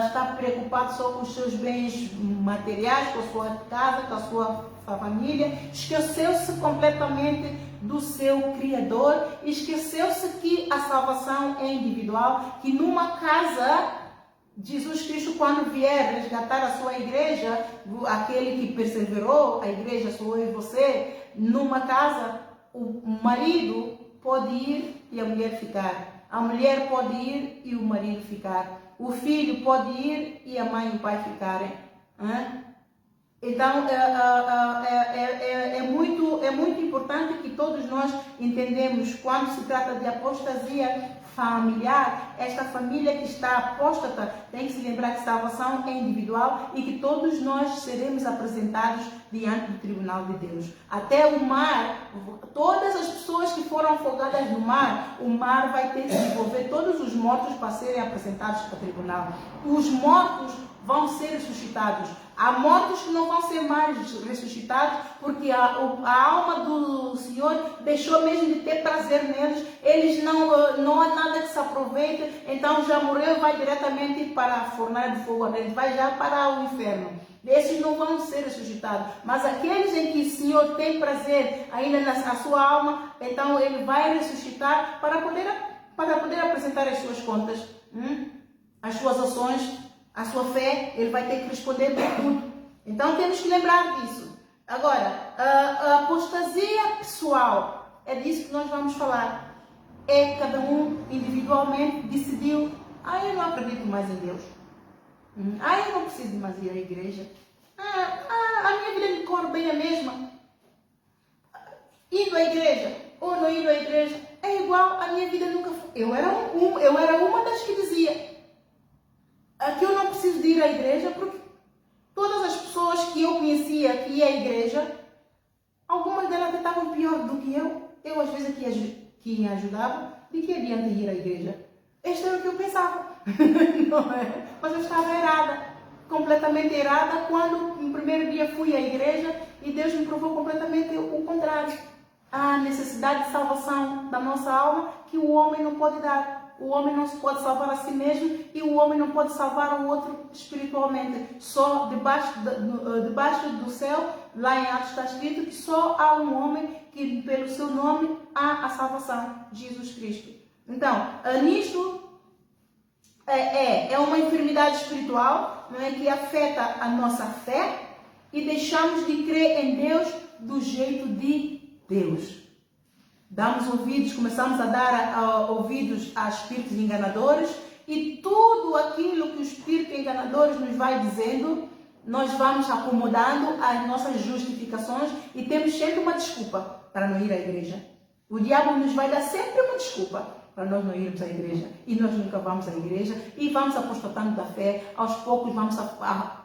está preocupado só com os seus bens materiais, com a sua casa, com a sua família. Esqueceu-se completamente do seu Criador, esqueceu-se que a salvação é individual, que numa casa, Jesus Cristo, quando vier resgatar a sua igreja, aquele que perseverou, a igreja sou eu e você, numa casa, o marido pode ir e a mulher ficar. A mulher pode ir e o marido ficar. O filho pode ir e a mãe e o pai ficarem. Então, é muito importante que todos nós entendemos quando se trata de apostasia familiar, esta família que está apóstata tem que se lembrar que salvação é individual e que todos nós seremos apresentados diante do tribunal de Deus. Até o mar, todas as pessoas que foram afogadas no mar, o mar vai ter que devolver todos os mortos para serem apresentados para o tribunal. Os mortos vão ser ressuscitados. Há mortos que não vão ser mais ressuscitados, porque a alma do Senhor deixou mesmo de ter prazer neles. Eles não há nada que se aproveite, então já morreu e vai diretamente para a fornalha de fogo, ele vai já para o inferno. Esses não vão ser ressuscitados, mas aqueles em que o Senhor tem prazer ainda na sua alma, então ele vai ressuscitar para poder apresentar as suas contas, as suas ações, a sua fé. Ele vai ter que responder por tudo. Então temos que lembrar disso. Agora, a apostasia pessoal, é disso que nós vamos falar. É cada um individualmente decidiu, eu não acredito mais em Deus. Eu não preciso mais ir à igreja. A minha vida me corre bem a mesma. Indo à igreja ou não indo à igreja é igual, a minha vida nunca foi. Eu era uma das que dizia que eu não preciso de ir à igreja, porque todas as pessoas que eu conhecia que ia à igreja, algumas delas até estavam pior do que eu. Eu às vezes que ajudava, de que adianta ir à igreja? Este era o que eu pensava, não é? Mas eu estava errada, completamente errada, quando no primeiro dia fui à igreja e Deus me provou completamente o contrário. A necessidade de salvação da nossa alma que o homem não pode dar. O homem não se pode salvar a si mesmo e o homem não pode salvar o outro espiritualmente. Só debaixo do céu, lá em Atos está escrito que só há um homem que pelo seu nome há a salvação, Jesus Cristo. Então, nisto é uma enfermidade espiritual, não é, que afeta a nossa fé e deixamos de crer em Deus do jeito de Deus. Damos ouvidos, começamos a dar ouvidos a espíritos enganadores e tudo aquilo que os espíritos enganadores nos vai dizendo, nós vamos acomodando as nossas justificações e temos sempre uma desculpa para não ir à igreja. O diabo nos vai dar sempre uma desculpa para nós não irmos à igreja e nós nunca vamos à igreja e vamos apostatando da fé, aos poucos vamos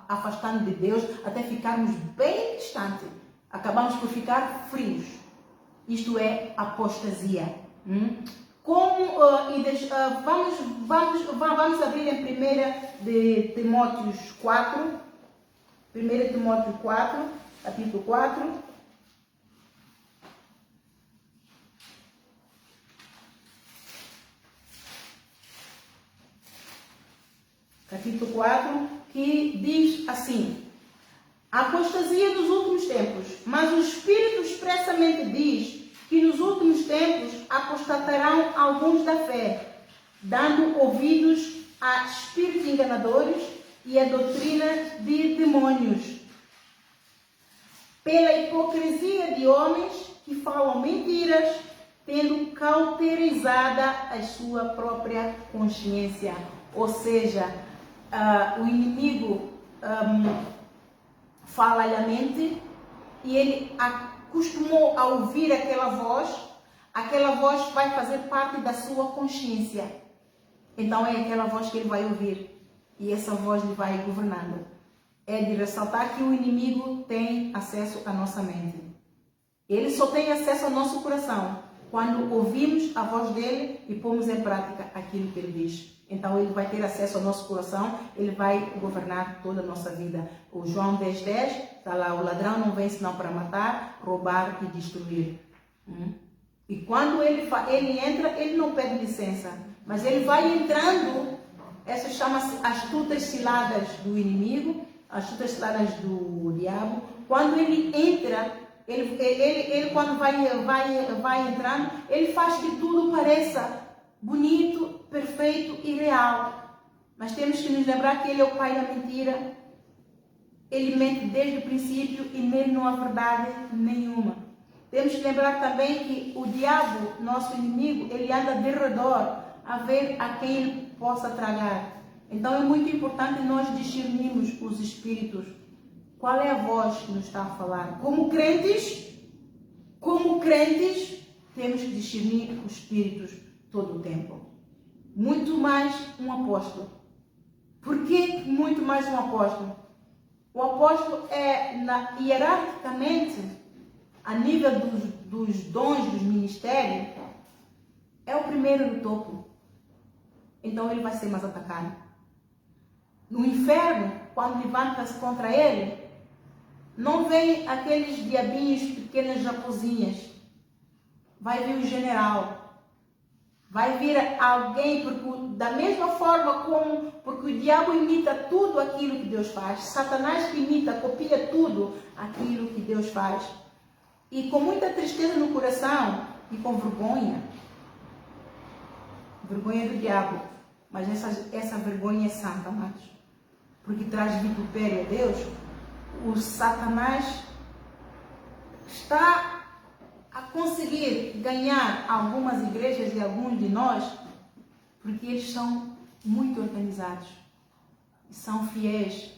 afastando de Deus até ficarmos bem distantes, acabamos por ficar frios. Isto é apostasia. Vamos abrir em 1 de Timóteo 4. 1 Timóteo 4, capítulo 4. Capítulo 4, que diz assim: a apostasia dos últimos tempos, mas o Espírito expressamente diz que nos últimos tempos apostatarão alguns da fé, dando ouvidos a espíritos enganadores e a doutrina de demônios, pela hipocrisia de homens que falam mentiras, tendo cauterizada a sua própria consciência. Ou seja, o inimigo fala-lhe a mente e ele acostumou a ouvir aquela voz vai fazer parte da sua consciência. Então é aquela voz que ele vai ouvir e essa voz lhe vai governando. É de ressaltar que o inimigo tem acesso à nossa mente. Ele só tem acesso ao nosso coração quando ouvimos a voz dele e pomos em prática aquilo que ele diz. Então ele vai ter acesso ao nosso coração, ele vai governar toda a nossa vida. O João 10:10 está lá: o ladrão não vem senão para matar, roubar e destruir. E quando ele entra, ele não pede licença, mas ele vai entrando. Essas chama-se astutas ciladas do inimigo, astutas ciladas do diabo. Quando ele entra, ele quando vai entrando, ele faz que tudo pareça bonito, perfeito e real. Mas temos que nos lembrar que ele é o pai da mentira. Ele mente desde o princípio e nele não há verdade nenhuma. Temos que lembrar também que o diabo, nosso inimigo, ele anda de redor a ver a quem ele possa tragar. Então é muito importante nós discernirmos os espíritos. Qual é a voz que nos está a falar? Como crentes, temos que discernir os espíritos todo o tempo. Muito mais um apóstolo. Por que muito mais um apóstolo? O apóstolo hierarquicamente, a nível dos dons, dos ministérios, é o primeiro no topo. Então ele vai ser mais atacado. No inferno, quando levanta-se contra ele, não vem aqueles diabinhos, pequenas raposinhas. Vai vir o general. Vai vir alguém, porque da mesma forma porque o diabo imita tudo aquilo que Deus faz. Satanás que imita, copia tudo aquilo que Deus faz. E com muita tristeza no coração e com vergonha. Vergonha do diabo. Mas essa vergonha é santa, amados. Porque traz vitupério a Deus. O Satanás está a conseguir ganhar algumas igrejas e alguns de nós, porque eles são muito organizados, e são fiéis,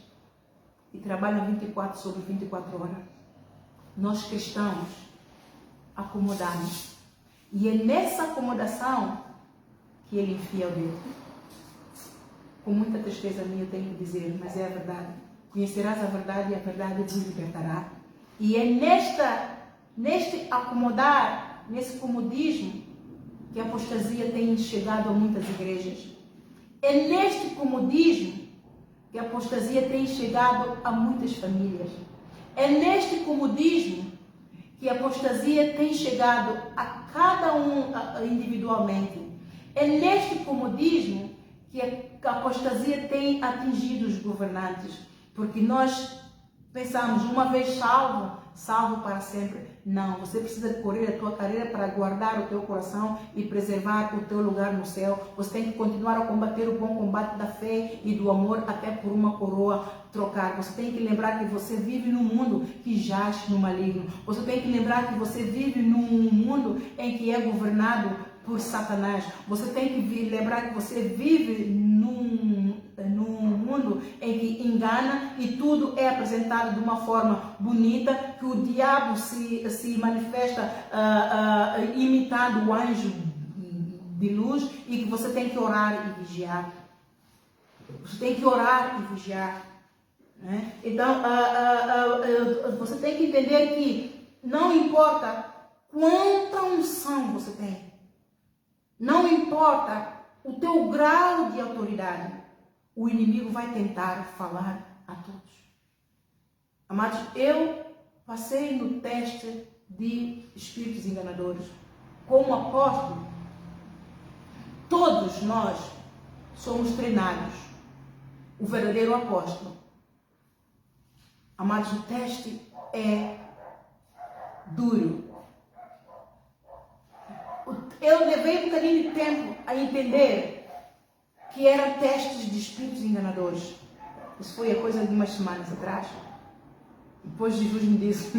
e trabalham 24 sobre 24 horas. Nós cristãos acomodamos, e é nessa acomodação que ele enfia o dedo. Com muita tristeza minha eu tenho que dizer, mas é a verdade. Conhecerás a verdade e a verdade vos libertará. E é neste acomodar, nesse comodismo, que a apostasia tem chegado a muitas igrejas. É neste comodismo que a apostasia tem chegado a muitas famílias. É neste comodismo que a apostasia tem chegado a cada um individualmente. É neste comodismo que a apostasia tem atingido os governantes. Porque nós pensamos, uma vez salvo para sempre. Não, você precisa correr a tua carreira para guardar o teu coração e preservar o teu lugar no céu. Você tem que continuar a combater o bom combate da fé e do amor até por uma coroa trocar. Você tem que lembrar que você vive num mundo que jaz no maligno. Você tem que lembrar que você vive num mundo em que é governado por Satanás. Você tem que lembrar que você vive num mundo em que engana e tudo é apresentado de uma forma bonita, que o diabo se manifesta imitando o anjo de luz, e que você tem que orar e vigiar. Você tem que orar e vigiar. Né? Então, você tem que entender que não importa quanta unção você tem, não importa o teu grau de autoridade, o inimigo vai tentar falar a todos. Amados, eu passei no teste de espíritos enganadores. Como apóstolo, todos nós somos treinados. O verdadeiro apóstolo. Amados, o teste é duro. Eu levei um bocadinho de tempo a entender que eram testes de espíritos enganadores. Isso foi a coisa de umas semanas atrás. Depois Jesus me disse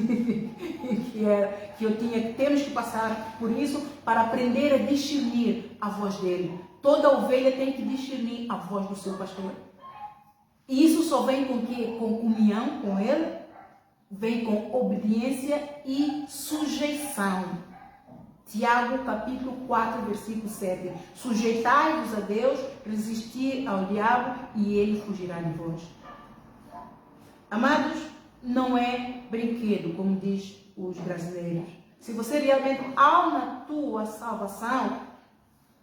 que temos que passar por isso para aprender a discernir a voz dele. Toda ovelha tem que discernir a voz do seu pastor. E isso só vem com quê? Com comunhão com ele, vem com obediência e sujeição. Tiago, capítulo 4, versículo 7. Sujeitai-vos a Deus, resistir ao diabo e ele fugirá de vós. Amados, não é brinquedo, como diz os brasileiros. Se você realmente ama a tua salvação,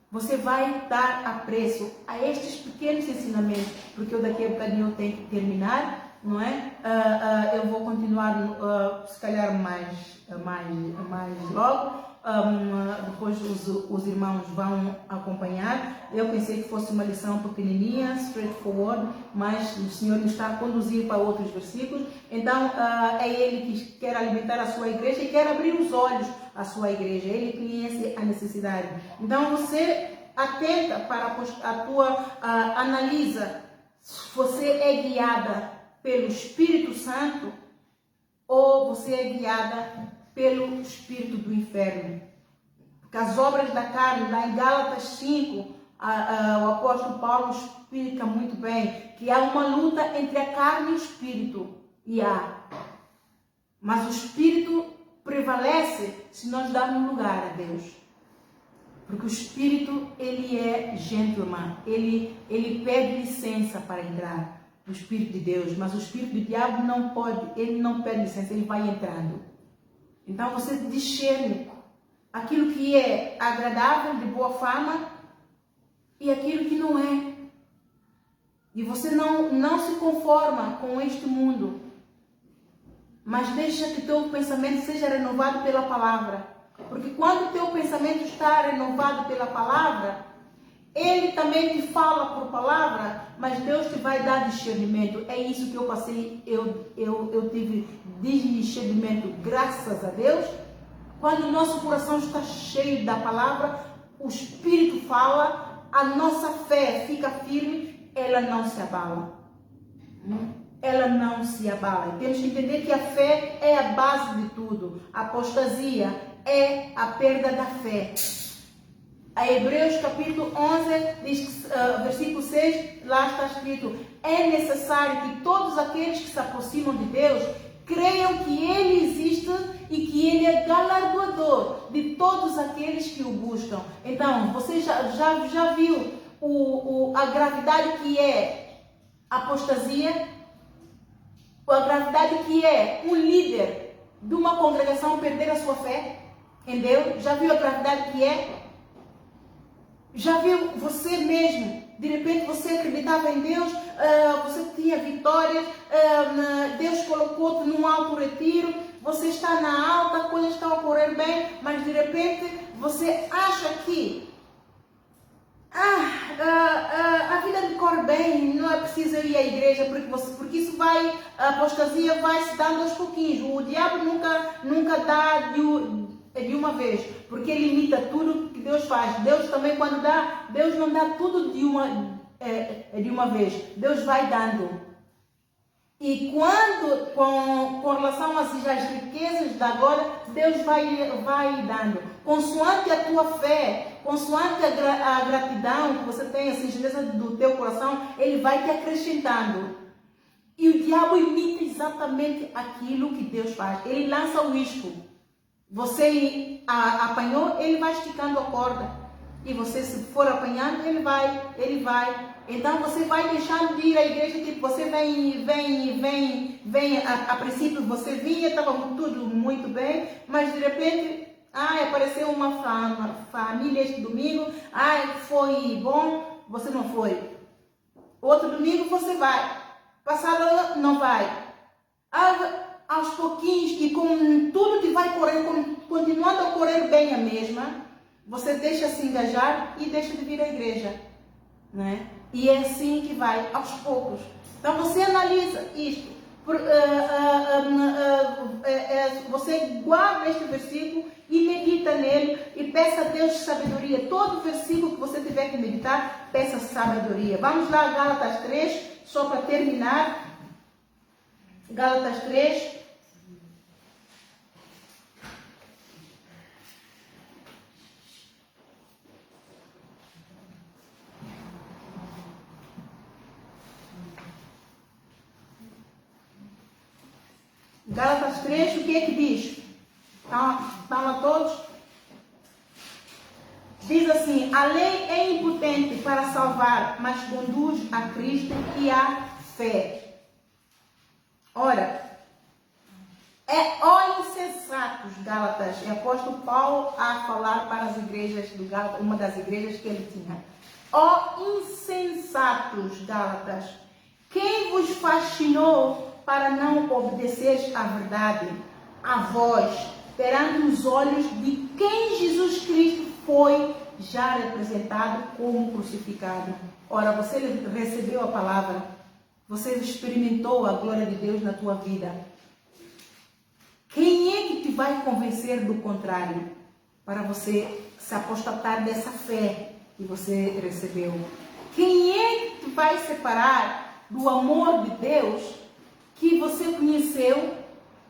você vai dar apreço a estes pequenos ensinamentos, porque eu daqui a bocadinho eu tenho que terminar, não é? Eu vou continuar, se calhar mais logo, depois os irmãos vão acompanhar. Eu pensei que fosse uma lição pequenininha, straightforward, mas o Senhor nos está a conduzir para outros versículos. Então, é Ele que quer alimentar a sua igreja e quer abrir os olhos à sua igreja. Ele conhece a necessidade. Então, você atenta para a tua, analisa se você é guiada pelo Espírito Santo ou você é guiada pelo espírito do inferno. Porque as obras da carne, lá em Gálatas 5, o apóstolo Paulo explica muito bem que há uma luta entre a carne e o espírito. Mas o espírito prevalece se nós darmos lugar a Deus. Porque o espírito, ele é gentleman, ele pede licença para entrar. O Espírito de Deus, mas o Espírito do diabo não pode, ele não pede licença, ele vai entrando. Então você discerne aquilo que é agradável, de boa fama, e aquilo que não é. E você não se conforma com este mundo, mas deixa que teu pensamento seja renovado pela palavra. Porque quando o teu pensamento está renovado pela palavra, Ele também te fala por palavra, mas Deus te vai dar discernimento. É isso que eu passei, eu tive discernimento, graças a Deus. Quando o nosso coração está cheio da palavra, o Espírito fala, a nossa fé fica firme, ela não se abala. Ela não se abala. Temos que entender que a fé é a base de tudo. A apostasia é a perda da fé. A Hebreus capítulo 11, diz, versículo 6, lá está escrito: é necessário que todos aqueles que se aproximam de Deus creiam que Ele existe e que Ele é galardoador de todos aqueles que o buscam. Então, você já viu a gravidade que é apostasia? A gravidade que é um líder de uma congregação perder a sua fé em Deus? Já viu a gravidade que é? Já viu você mesmo? De repente você acreditava em Deus, você tinha vitórias, Deus colocou-te num alto retiro, você está na alta, coisas estão a correr bem, mas de repente você acha que a vida lhe corre bem, não é preciso ir à igreja, porque isso vai, a apostasia vai se dando aos pouquinhos. O diabo nunca dá de uma vez, porque ele imita tudo que Deus faz. Deus também, quando dá, Deus não dá tudo de uma vez. Deus vai dando. E quando, com relação às riquezas de agora, Deus vai dando. Consoante a tua fé, consoante a gratidão que você tem, a singeleza do teu coração, Ele vai te acrescentando. E o diabo imita exatamente aquilo que Deus faz. Ele lança o isco. Você apanhou, ele vai esticando a corda. E você, se for apanhando, ele vai. Então você vai deixando de ir à igreja, tipo, você vem. A princípio você vinha, estava tudo muito bem, mas de repente, apareceu uma família este domingo, foi bom, você não foi. Outro domingo você vai. Passado não vai. Aos pouquinhos, e com tudo que vai correr, continuando a correr bem a mesma, você deixa se engajar e deixa de vir à igreja, né? E é assim que vai, aos poucos. Então você analisa isto, você guarda este versículo e medita nele e peça a Deus sabedoria. Todo versículo que você tiver que meditar, peça sabedoria. Vamos lá, Gálatas 3, só para terminar. Gálatas 3. Gálatas 3, o que é que diz? Estão lá todos? Diz assim: a lei é impotente para salvar, mas conduz a Cristo e à fé. Ora, ó insensatos, Gálatas, é apóstolo Paulo a falar para as igrejas do Gálatas, uma das igrejas que ele tinha. Ó insensatos, Gálatas, quem vos fascinou para não obedeceres à verdade? A vós perante os olhos de quem Jesus Cristo foi já representado como crucificado. Ora, você recebeu a palavra, você experimentou a glória de Deus na tua vida. Quem é que te vai convencer do contrário para você se apostatar dessa fé que você recebeu? Quem é que te vai separar do amor de Deus que você conheceu,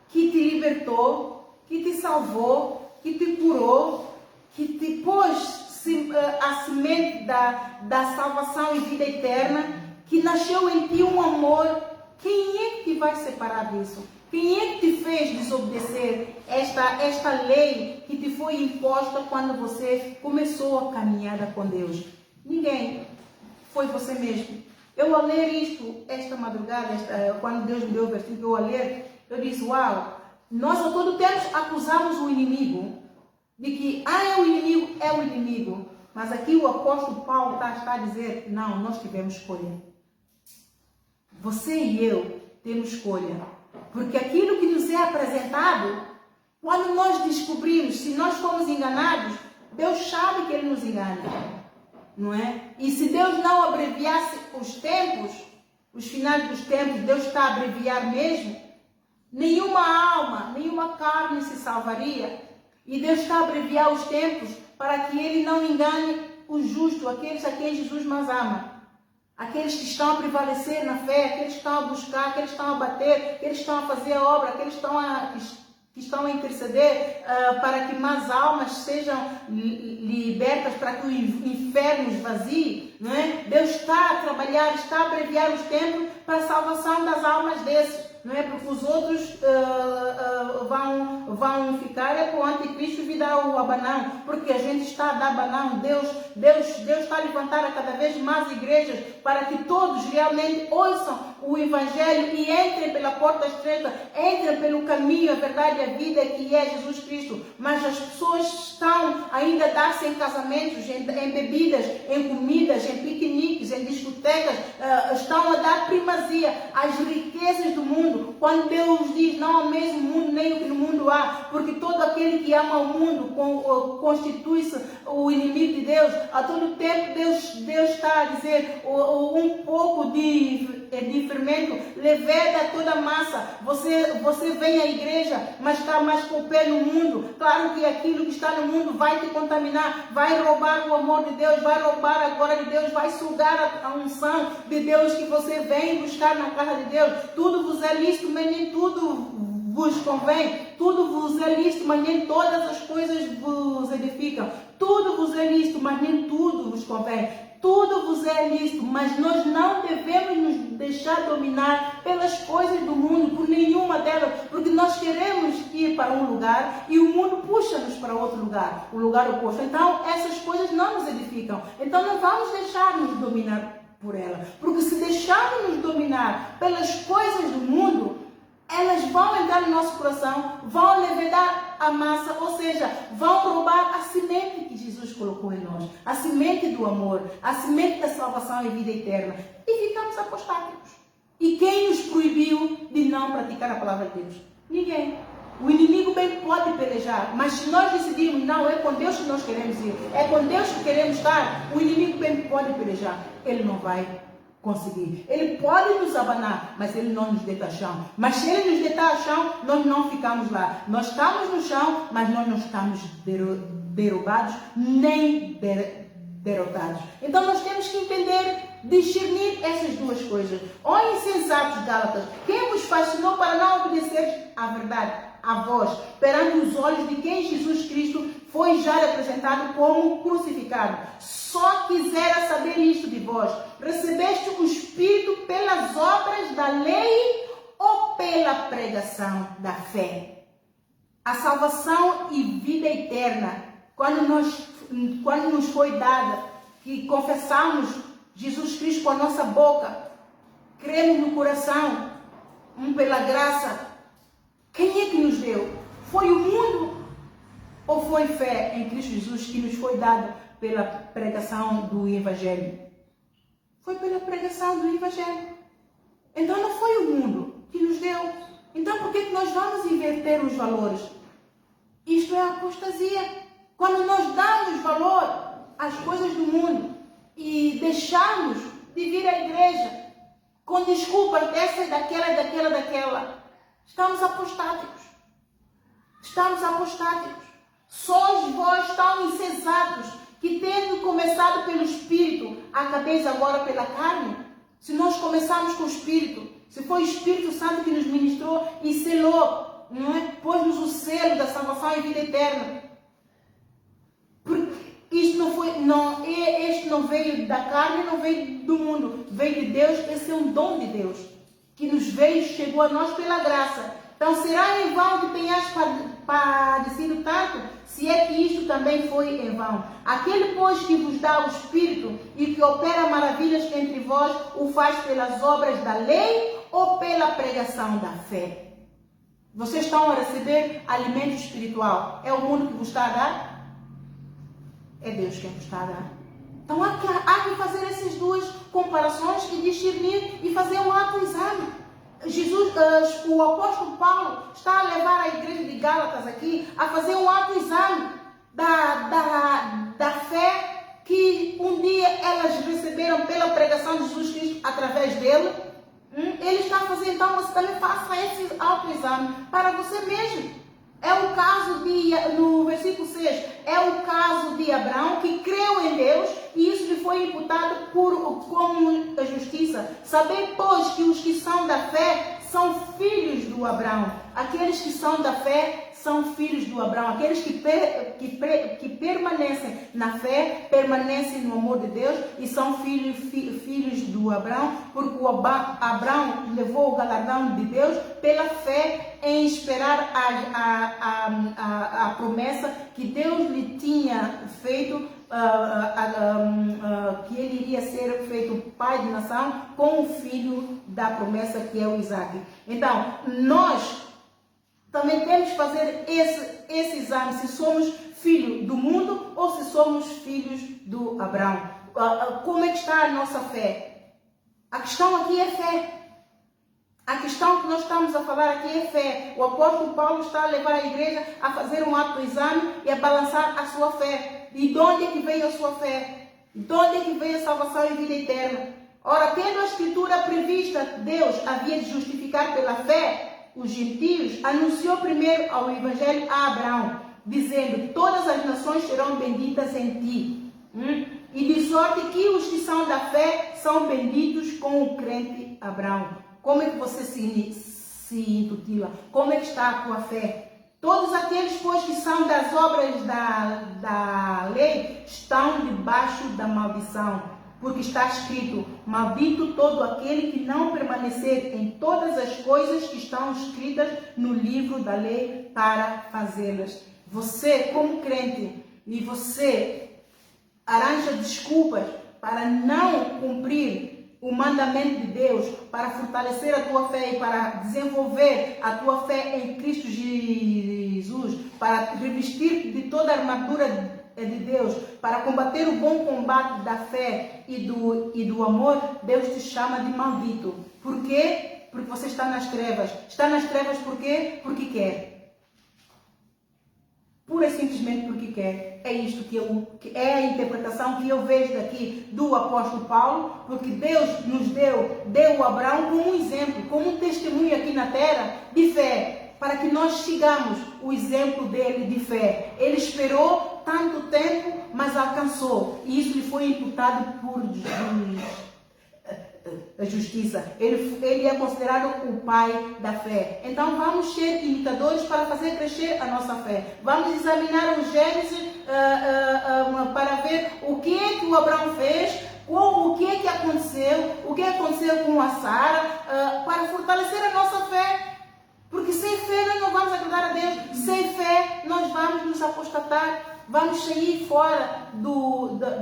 que te libertou, que te salvou, que te curou, que te pôs a semente da salvação e vida eterna, que nasceu em ti um amor? Quem é que te vai separar disso? Quem é que te fez desobedecer esta lei que te foi imposta quando você começou a caminhada com Deus? Ninguém. Foi você mesmo. Eu ao ler isto, esta madrugada, quando Deus me deu o versículo, eu a ler, eu disse, uau, nós a todo tempo acusamos o inimigo de que, é o inimigo, é o inimigo. Mas aqui o apóstolo Paulo está a dizer, não, nós tivemos escolha. Você e eu temos escolha. Porque aquilo que nos é apresentado, quando nós descobrimos, se nós fomos enganados, Deus sabe que Ele nos engana, não é? E se Deus não abreviasse os tempos, os finais dos tempos, Deus está a abreviar mesmo, nenhuma alma, nenhuma carne se salvaria. E Deus está a abreviar os tempos para que Ele não engane o justo, aqueles a quem Jesus mais ama. Aqueles que estão a prevalecer na fé, aqueles que estão a buscar, aqueles que estão a bater, aqueles que estão a fazer a obra, aqueles que estão a interceder para que mais almas sejam libertas, para que o inferno esvazie, não é? Deus está a trabalhar, está a abreviar os tempos para a salvação das almas desses. Não é? Porque os outros vão ficar para o anticristo vir dar o abanão, porque a gente está a dar abanão. Deus está a levantar a cada vez mais igrejas para que todos realmente ouçam o Evangelho e entrem pela porta estreita, entrem pelo caminho, a verdade e a vida que é Jesus Cristo. Mas as pessoas estão ainda a dar-se em casamentos, em bebidas, em comidas, em piqueniques, em discotecas, estão a dar primazia às riquezas do mundo. Quando Deus diz, não há mesmo mundo, nem o que no mundo há, porque todo aquele que ama o mundo constitui-se o inimigo de Deus. A todo tempo Deus está a dizer, um pouco de fermento leveda toda a massa. Você vem à igreja, mas está mais com o pé no mundo. Claro que aquilo que está no mundo vai te contaminar, vai roubar o amor de Deus, vai roubar a glória de Deus, vai sugar a unção de Deus que você vem buscar na casa de Deus. Tudo vos é lícito, mas nem tudo vos convém. Tudo vos é lícito, mas nem todas as coisas vos edificam. Tudo vos é lícito, mas nem tudo vos convém. Tudo vos é lícito, mas nós não devemos nos deixar dominar pelas coisas do mundo, por nenhuma delas, porque nós queremos ir para um lugar e o mundo puxa-nos para outro lugar, o lugar oposto. Então, essas coisas não nos edificam. Então, não vamos deixar-nos dominar por ela, porque se deixarmos nos dominar pelas coisas do mundo, elas vão entrar no nosso coração, vão levedar a massa, ou seja, vão roubar a semente que Jesus colocou em nós, a semente do amor, a semente da salvação e vida eterna, e ficamos apostáticos. E quem nos proibiu de não praticar a palavra de Deus? Ninguém. O inimigo bem pode pelejar, mas se nós decidirmos, não, é com Deus que nós queremos ir, é com Deus que queremos estar, o inimigo bem pode pelejar, ele não vai conseguir. Ele pode nos abanar, mas ele não nos deita ao chão. Mas se ele nos deitar ao chão, nós não ficamos lá. Nós estamos no chão, mas nós não estamos derrubados, nem derrotados. Então nós temos que entender, discernir essas duas coisas. Ó insensatos Gálatas, quem vos fascinou para não obedecer à verdade? A vós, perante os olhos de quem Jesus Cristo foi já representado como crucificado. Só quisera saber isto de vós: recebeste o Espírito pelas obras da lei ou pela pregação da fé? A salvação e vida eterna, quando nos foi dada, que confessamos Jesus Cristo com a nossa boca, cremos no coração, pela graça, quem é que nos deu? Foi o mundo ou foi fé em Cristo Jesus que nos foi dado pela pregação do Evangelho? Foi pela pregação do Evangelho. Então não foi o mundo que nos deu. Então por que nós vamos inverter os valores? Isto é apostasia. Quando nós damos valor às coisas do mundo e deixamos de vir à igreja com desculpas dessa, daquela, estamos apostáticos. Estamos apostáticos. Sois vós tão insensatos que, tendo começado pelo Espírito, acabeis agora pela carne? Se nós começarmos com o Espírito, se foi o Espírito Santo que nos ministrou e selou, não é? Pôs-nos o selo da salvação e vida eterna. Porque isto não foi, não, este não veio da carne, não veio do mundo, veio de Deus. Esse é um dom de Deus que nos veio, chegou a nós pela graça. Então será em vão que tenhas padecido tanto, se é que isto também foi em vão. Aquele, pois, que vos dá o Espírito e que opera maravilhas entre vós, o faz pelas obras da lei ou pela pregação da fé? Vocês estão a receber alimento espiritual. É o mundo que vos está a dar? É Deus quem vos está a dar. Então há que fazer essas duas comparações e discernir e fazer um autoexame. O apóstolo Paulo está a levar a igreja de Gálatas aqui a fazer um autoexame da fé que um dia elas receberam pela pregação de Jesus Cristo através dele. Ele está a fazer, então você também faça esse autoexame para você mesmo. É o caso no versículo 6, é o caso de Abraão, que creu em Deus e isso lhe foi imputado como a justiça. Sabei, pois, que os que são da fé são filhos do Abraão. Aqueles que são da fé são filhos do Abraão. Aqueles que permanecem na fé, permanecem no amor de Deus e são filhos do Abraão, porque o Abraão levou o galardão de Deus pela fé em esperar a promessa que Deus lhe tinha feito, que ele iria ser feito pai de nação com o filho da promessa, que é o Isaac. Então, nós também temos que fazer esse exame, se somos filhos do mundo ou se somos filhos do Abraão. Como é que está a nossa fé? A questão aqui é fé. A questão que nós estamos a falar aqui é fé. O apóstolo Paulo está a levar a igreja a fazer um autoexame e a balançar a sua fé. E de onde é que veio a sua fé? De onde é que veio a salvação e vida eterna? Ora, tendo a escritura prevista, Deus havia de justificar pela fé os gentios, anunciou primeiro ao evangelho a Abraão, dizendo: todas as nações serão benditas em ti. E de sorte que os que são da fé são benditos com o crente Abraão. Como é que você se intitula? Como é que está a tua fé? Todos aqueles, pois, que são das obras da lei estão debaixo da maldição. Porque está escrito: maldito todo aquele que não permanecer em todas as coisas que estão escritas no livro da lei para fazê-las. Você, como crente, e você arranja desculpas para não cumprir o mandamento de Deus, para fortalecer a tua fé e para desenvolver a tua fé em Cristo Jesus, para revestir de toda a armadura de Deus, para combater o bom combate da fé e do amor. Deus te chama de maldito. Por quê? Porque você está nas trevas. Está nas trevas por quê? Porque quer. Pura e simplesmente porque quer. É isto que é a interpretação que eu vejo daqui do apóstolo Paulo, porque Deus nos deu Abraão como um exemplo, como um testemunho aqui na terra de fé, para que nós sigamos o exemplo dele de fé. Ele esperou tanto tempo, mas alcançou. E isso lhe foi imputado por justiça. Ele é considerado o pai da fé. Então vamos ser imitadores para fazer crescer a nossa fé. Vamos examinar o Gênesis para ver o que é que o Abraão fez, o que é que aconteceu, o que aconteceu com a Sara, para fortalecer a nossa fé. Porque sem fé nós não vamos agradar a Deus. Sem fé nós vamos nos apostatar. Vamos sair fora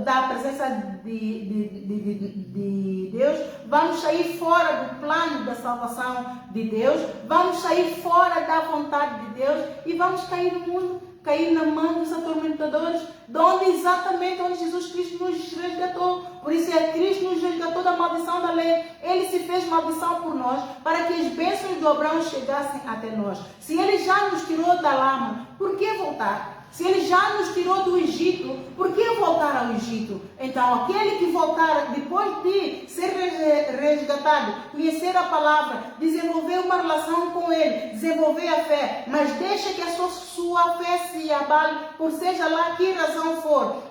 da presença de Deus. Vamos sair fora do plano da salvação de Deus, vamos sair fora da vontade de Deus e vamos cair no mundo, cair na mão dos atormentadores, onde Jesus Cristo nos resgatou. Por isso é Cristo nos resgatou da maldição da lei. Ele se fez maldição por nós, para que as bênçãos do Abraão chegassem até nós. Se Ele já nos tirou da lama, por que voltar? Se Ele já nos tirou do Egito, por que voltar ao Egito? Então, aquele que voltar, depois de ser resgatado, conhecer a palavra, desenvolver uma relação com Ele, desenvolver a fé, mas deixa que a sua fé se abale, por seja lá que razão for,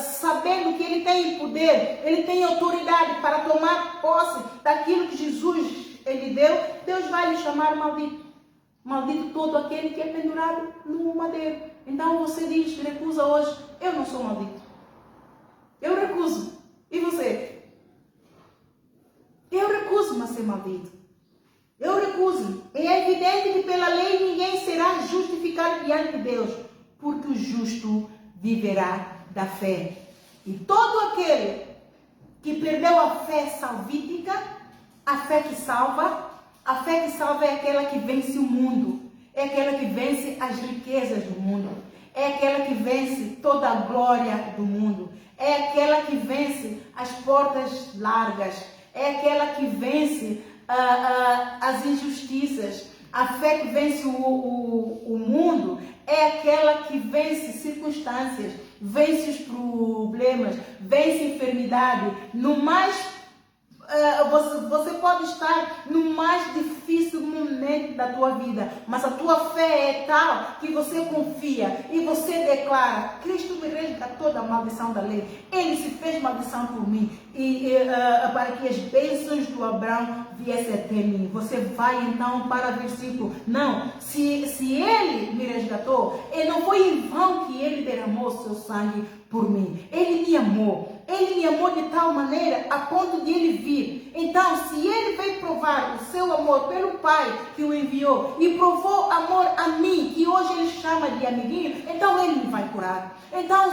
sabendo que Ele tem poder, Ele tem autoridade para tomar posse daquilo que Jesus Ele deu, Deus vai lhe chamar maldito. Maldito todo aquele que é pendurado no madeiro. Então você diz, recusa hoje, eu não sou maldito. Eu recuso. E você? Eu recuso-me a ser maldito. Eu recuso. É evidente que pela lei ninguém será justificado diante de Deus, porque o justo viverá da fé. E todo aquele que perdeu a fé salvífica, a fé que salva é aquela que vence o mundo, é aquela que vence as riquezas do mundo, é aquela que vence toda a glória do mundo, é aquela que vence as portas largas, é aquela que vence as injustiças. A fé que vence o mundo é aquela que vence circunstâncias, vence os problemas, vence a enfermidade. No mais você pode estar no mais difícil momento da tua vida, mas a tua fé é tal que você confia e você declara: Cristo me resgatou da maldição da lei, Ele se fez maldição por mim, para que as bênçãos do Abraão viessem até mim. Você vai então para o versículo: não, se Ele me resgatou, não foi em vão que Ele derramou seu sangue por mim. Ele me amou de tal maneira a ponto de Ele vir. Então, se Ele veio provar o seu amor pelo Pai que o enviou e provou amor a mim, que hoje Ele chama de amiguinho, então Ele me vai curar. Então,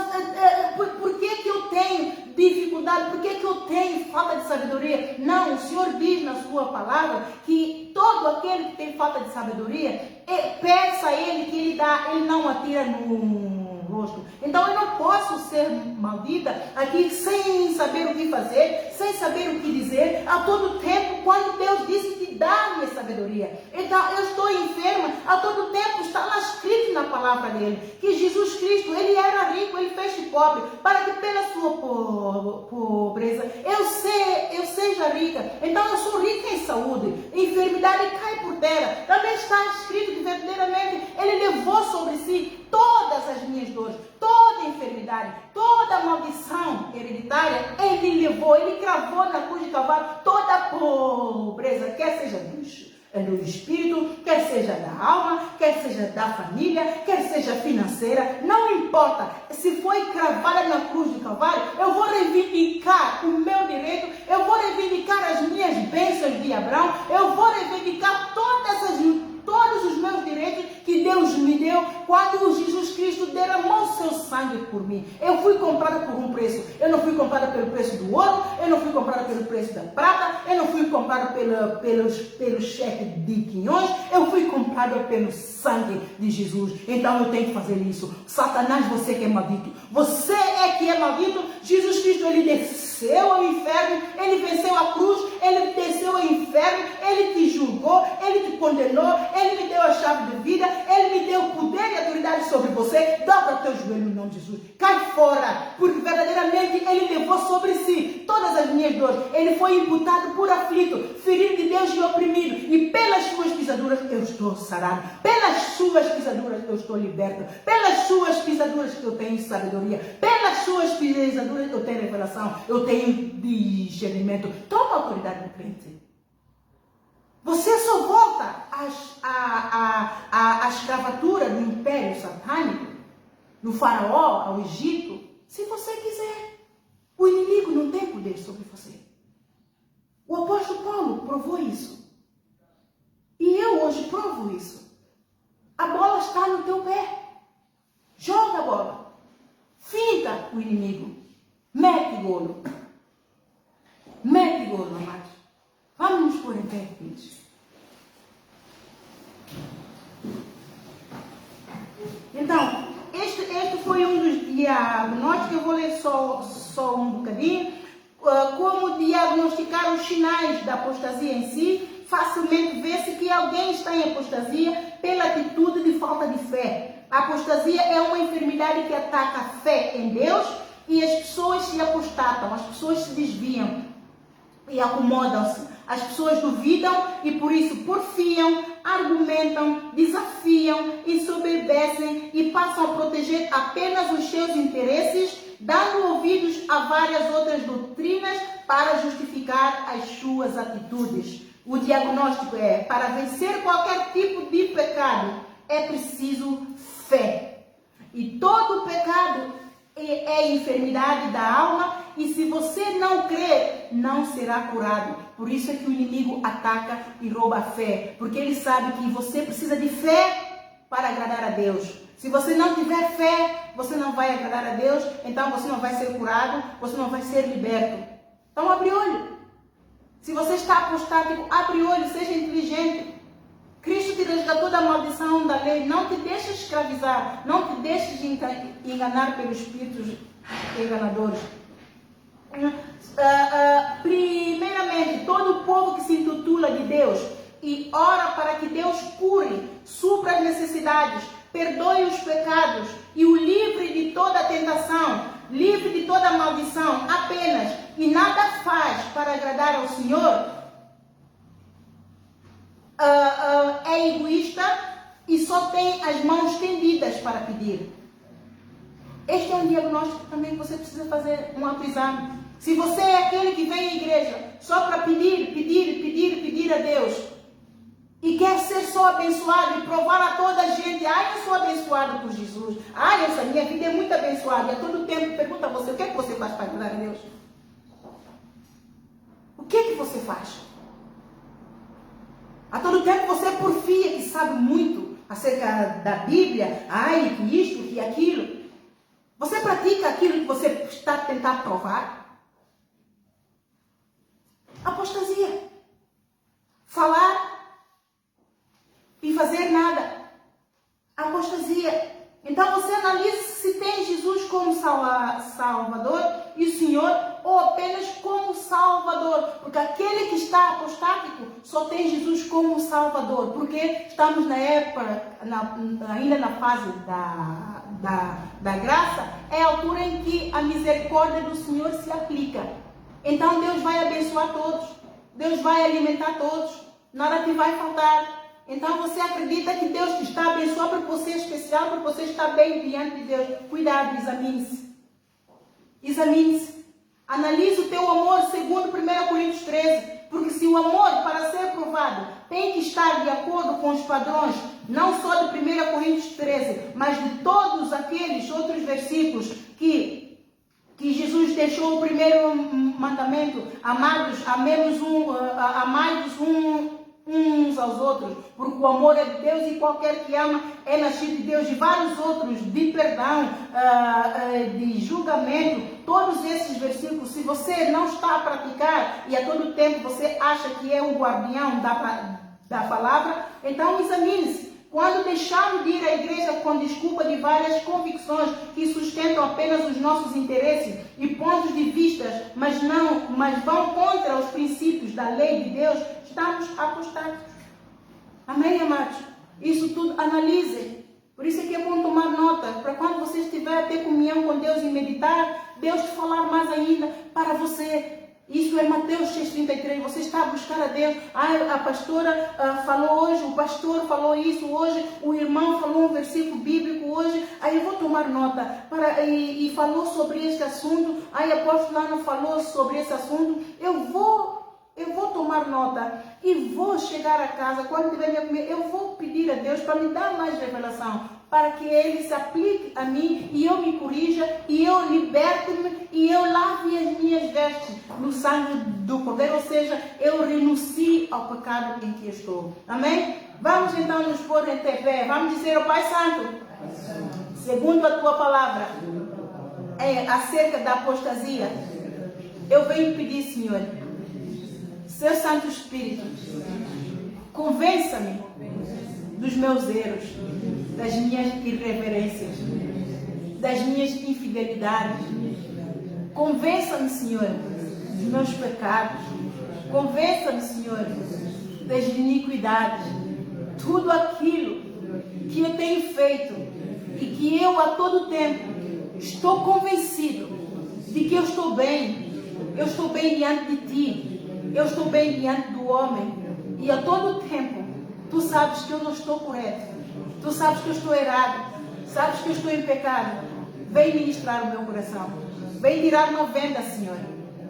por que eu tenho dificuldade? Por que eu tenho falta de sabedoria? Não, o Senhor diz na sua palavra que todo aquele que tem falta de sabedoria, peça a Ele que Ele dá, Ele não atira no rosto. Então eu não posso ser maldita aqui sem saber o que fazer, sem saber o que dizer, a todo tempo, quando Deus disse que dá-me sabedoria. Então eu estou enferma, a todo tempo está lá escrito na palavra dele, que Jesus Cristo, Ele era rico, Ele fez-se pobre, para que pela sua pobreza eu seja rica. Então eu sou rica em saúde, enfermidade cai por terra. Também está escrito que verdadeiramente Ele levou sobre si todas as minhas dores, toda a enfermidade, toda a maldição hereditária, Ele levou, Ele cravou na cruz de Calvário toda a pobreza, quer seja do espírito, quer seja da alma, quer seja da família, quer seja financeira, não importa. Se foi cravada na cruz de Calvário, eu vou reivindicar o meu direito, eu vou reivindicar as minhas bênçãos de Abraão, eu vou reivindicar todos os meus direitos que Deus me deu quando Jesus Cristo derramou seu sangue por mim. Eu fui comprada por um preço. Eu não fui comprada pelo preço do ouro, eu não fui comprada pelo preço da prata, eu não fui comprada pelo cheque de quinhões, eu fui comprada pelo sangue de Jesus. Então eu tenho que fazer isso. Satanás, você que é maldito, você é que é maldito. Jesus Cristo, Ele desceu ao inferno, Ele venceu a cruz, Ele desceu ao inferno, Ele te julgou, Ele te condenou, Ele me deu a chave de vida, Ele me deu poder e autoridade sobre você. Dobra o teu joelho no nome de Jesus. Cai fora, porque verdadeiramente Ele levou sobre si todas as minhas dores. Ele foi imputado por aflito, ferido de Deus e oprimido. E pelas suas pisaduras eu estou sarado. Pelas suas pisaduras eu estou liberto. Pelas suas pisaduras eu tenho sabedoria. Pelas suas pisaduras eu tenho revelação. Eu tenho discernimento. Toma a autoridade do crente. Você só volta à escravatura do império satânico, no faraó, ao Egito, se você quiser. O inimigo não tem poder sobre você. O apóstolo Paulo provou isso. E eu hoje provo isso. A bola está no teu pé. Joga a bola. Finta o inimigo. Mete golo. Mete golo, amados. Vamos nos pôr em pé, filhos. diagnóstico, eu vou ler só um bocadinho. Como diagnosticar os sinais da apostasia em si? Facilmente vê-se que alguém está em apostasia pela atitude de falta de fé. A apostasia é uma enfermidade que ataca a fé em Deus e as pessoas se apostatam, as pessoas se desviam e acomodam-se. As pessoas duvidam e por isso porfiam, argumentam, desafiam, ensoberbecem e passam a proteger apenas os seus interesses, dando ouvidos a várias outras doutrinas para justificar as suas atitudes. O diagnóstico é: para vencer qualquer tipo de pecado é preciso fé. E todo pecado é enfermidade da alma, e se você não crer, não será curado. Por isso é que o inimigo ataca e rouba a fé, porque ele sabe que você precisa de fé para agradar a Deus. Se você não tiver fé, você não vai agradar a Deus, então você não vai ser curado, você não vai ser liberto. Então abre olho. Se você está apostático, abre olho, seja inteligente. Cristo te resgatou da maldição da lei. Não te deixes escravizar. Não te deixes enganar pelos espíritos enganadores. Primeiramente, todo o povo que se intitula de Deus e ora para que Deus cure, supra as necessidades, perdoe os pecados e o livre de toda tentação, livre de toda maldição, apenas, e nada faz para agradar ao Senhor, é egoísta e só tem as mãos tendidas para pedir. Este é um diagnóstico também que você precisa fazer um autoexame. Se você é aquele que vem à igreja só para pedir a Deus e quer ser só abençoado e provar a toda a gente: eu sou abençoado por Jesus, essa minha vida é muito abençoada, e a todo tempo pergunta a você: o que é que você faz para agradar a Deus? O que é que você faz? A todo tempo você porfia que sabe muito acerca da Bíblia, que isto, que aquilo. Você pratica aquilo que você está a tentar provar? Apostasia. Falar e fazer nada. Apostasia. Então você analisa se tem Jesus como Salvador e o Senhor, ou apenas como Salvador. Porque aquele que está apostático só tem Jesus como Salvador. Porque estamos na época, ainda na fase da graça, é a altura em que a misericórdia do Senhor se aplica. Então Deus vai abençoar todos. Deus vai alimentar todos. Nada te vai faltar. Então você acredita que Deus te está abençoando porque você é especial, porque você está bem diante de Deus. Cuidado, examine-se. Examine-se. Analise o teu amor segundo 1 Coríntios 13. Porque se o amor, para ser provado, tem que estar de acordo com os padrões, não só de 1 Coríntios 13, mas de todos aqueles outros versículos que Jesus deixou o primeiro mandamento: amados, amemos amados uns aos outros, porque o amor é de Deus e qualquer que ama é nascido de Deus. E vários outros de perdão, de julgamento, todos esses versículos, se você não está a praticar e a todo tempo você acha que é um guardião da palavra, então examine-se. Quando deixamos de ir à igreja com desculpa de várias convicções que sustentam apenas os nossos interesses e pontos de vista, mas vão contra os princípios da lei de Deus, estamos apostados. Amém, amados? Isso tudo analisem. Por isso é que é bom tomar nota, para quando você estiver a ter comunhão com Deus e meditar, Deus te falar mais ainda para você. Isso é Mateus 6,33. Você está a buscar a Deus. A pastora falou hoje, o pastor falou isso hoje, o irmão falou um versículo bíblico hoje. Aí eu vou tomar nota e falou sobre este assunto. Aí a apóstola não falou sobre esse assunto. Eu vou tomar nota e vou chegar a casa, quando tiver minha comida, eu vou pedir a Deus para me dar mais revelação, para que Ele se aplique a mim e eu me corrija e eu liberte-me e eu lave as minhas vestes no sangue do Cordeiro, ou seja, eu renuncio ao pecado em que estou. Amém? Vamos então nos pôr em pé, vamos dizer ao Pai Santo, segundo a Tua palavra, acerca da apostasia, eu venho pedir, Senhor, Seu Santo Espírito, convença-me dos meus erros, das minhas irreverências, das minhas infidelidades. Convença-me, Senhor, dos meus pecados. Convença-me, Senhor, das iniquidades. Tudo aquilo que eu tenho feito e que eu a todo tempo estou convencido de que eu estou bem diante de Ti, eu estou bem diante do homem, e a todo tempo Tu sabes que eu não estou correto, Tu sabes que eu estou errado, sabes que eu estou em pecado. Vem ministrar o meu coração, vem tirar uma venda, Senhor,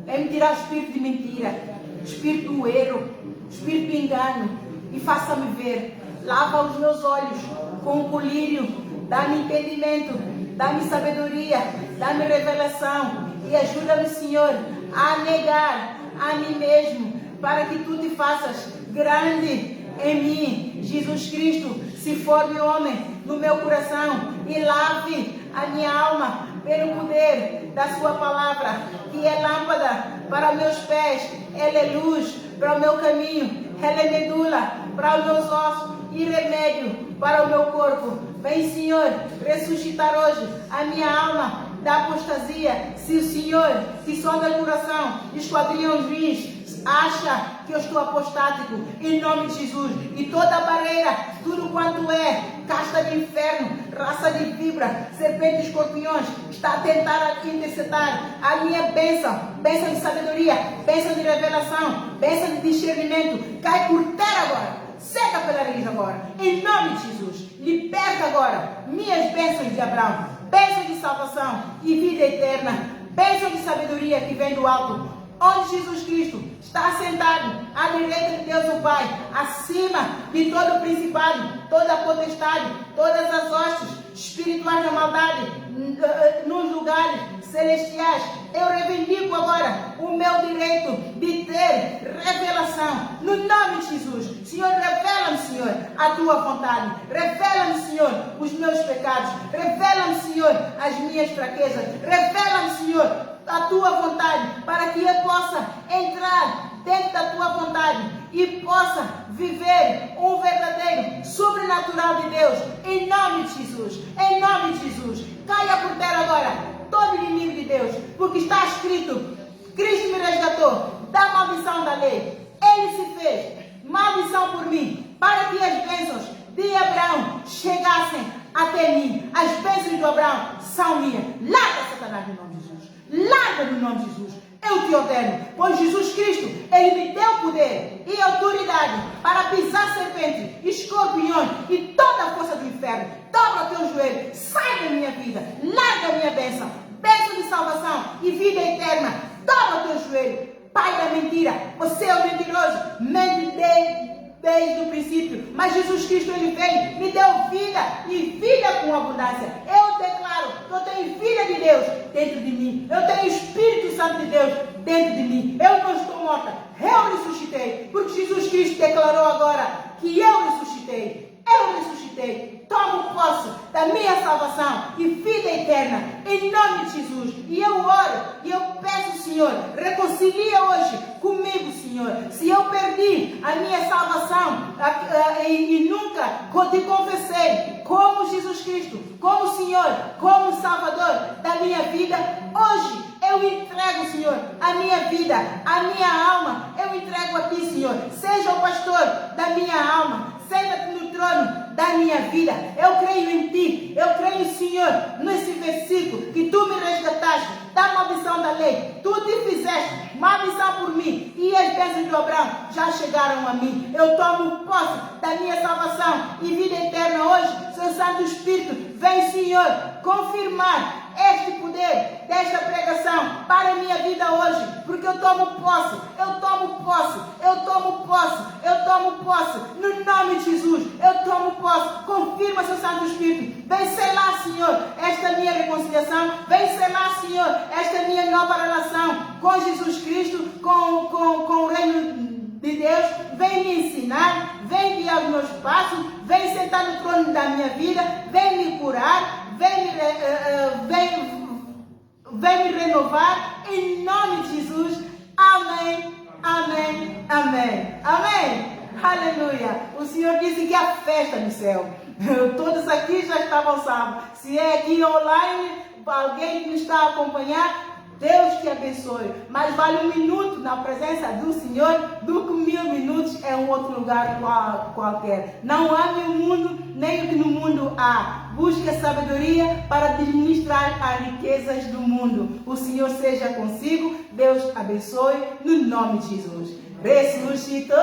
vem me tirar o espírito de mentira, o espírito do erro, o espírito do engano, e faça-me ver. Lava os meus olhos com o colírio, dá-me entendimento, dá-me sabedoria, dá-me revelação, e ajuda-me, Senhor, a negar a mim mesmo, para que Tu te faças grande em mim. Jesus Cristo, se forme homem no meu coração e lave a minha alma pelo poder da Sua palavra, que é lâmpada para meus pés, ela é luz para o meu caminho, ela é medula para os meus ossos e remédio para o meu corpo. Vem, Senhor, ressuscitar hoje a minha alma da apostasia. Se o Senhor, se sonda o coração, esquadrinha os rins, acha que eu estou apostático, em nome de Jesus, e toda barreira, tudo quanto é casta de inferno, raça de vibra, serpentes e escorpiões, está a tentar interceptar a minha bênção de sabedoria, bênção de revelação, bênção de discernimento, cai por terra agora, seca pela raiz agora, em nome de Jesus. Liberta agora minhas bênçãos de Abraão, bênção de salvação e vida eterna, bênção de sabedoria que vem do alto, onde Jesus Cristo está assentado à direita de Deus o Pai, acima de todo o principado, toda a potestade, todas as hostes espirituais da maldade, nos lugares celestiais. Eu reivindico agora o meu direito de ter revelação, no nome de Jesus. Senhor, revela-me, Senhor, a Tua vontade, revela-me, Senhor, os meus pecados, revela-me, Senhor, as minhas fraquezas, revela-me, Senhor, a Tua vontade, para que eu possa entrar dentro da Tua vontade e possa viver um verdadeiro sobrenatural de Deus, em nome de Jesus, em nome de Jesus. Caia por terra agora todo inimigo de Deus, porque está escrito: Cristo me resgatou da maldição da lei, Ele se fez maldição por mim, para que as bênçãos de Abraão chegassem até mim. As bênçãos de Abraão são minhas. Larga, Satanás, no nome de Jesus, larga no nome de Jesus. Eu te ordeno, pois Jesus Cristo, Ele me deu poder e autoridade para pisar serpentes, escorpiões e toda a força do inferno. Dobra o teu joelho, sai da minha vida, larga a minha bênção, bênção de salvação e vida eterna. Dobra o teu joelho, pai da mentira, você é o mentiroso, mente desde o princípio, mas Jesus Cristo, Ele veio, me deu vida e vida com abundância. Eu declaro que eu tenho vida de Deus dentro de mim, eu tenho o Espírito Santo de Deus dentro de mim, eu não estou morta, eu ressuscitei, porque Jesus Cristo declarou agora que eu ressuscitei. Eu ressuscitei, tomo posse da minha salvação e vida eterna, em nome de Jesus. E eu oro, e eu peço, Senhor, reconcilia hoje comigo, Senhor. Se eu perdi a minha salvação e nunca te confessei como Jesus Cristo, como Senhor, como Salvador da minha vida, hoje eu entrego, Senhor, a minha vida, a minha alma, eu entrego a Ti, Senhor. Seja o pastor da minha alma, senta-te no trono da minha vida. Eu creio em Ti, eu creio, Senhor, nesse versículo, que Tu me resgataste da maldição da lei. Tu te fizeste maldição por mim, e as bênçãos de Abraão já chegaram a mim. Eu tomo posse da minha salvação e vida eterna hoje. Seu Santo Espírito, vem, Senhor, confirmar este poder desta pregação para a minha vida hoje, porque eu tomo posse, eu tomo posse, eu tomo posse, eu tomo posse, no nome de Jesus, eu tomo posse. Confirma, seu Santo Espírito, vem selar, Senhor, esta minha reconciliação, vem selar, Senhor, esta minha nova relação com Jesus Cristo, com o reino de Deus. Vem me ensinar, vem guiar os meus passos, vem sentar no trono da minha vida, vem me curar, vem me renovar, em nome de Jesus. Amém, amém, amém, amém. Aleluia. O Senhor disse que há festa no céu. Todos aqui já estavam salvos. Se é aqui online, alguém que nos está a acompanhar, Deus te abençoe. Mas vale 1 minuto na presença do Senhor do que 1000 minutos em um outro lugar qualquer. Não ame o mundo, nem o que no mundo há. Busque a sabedoria para administrar as riquezas do mundo. O Senhor seja consigo. Deus abençoe. No nome de Jesus. Ressuscitou.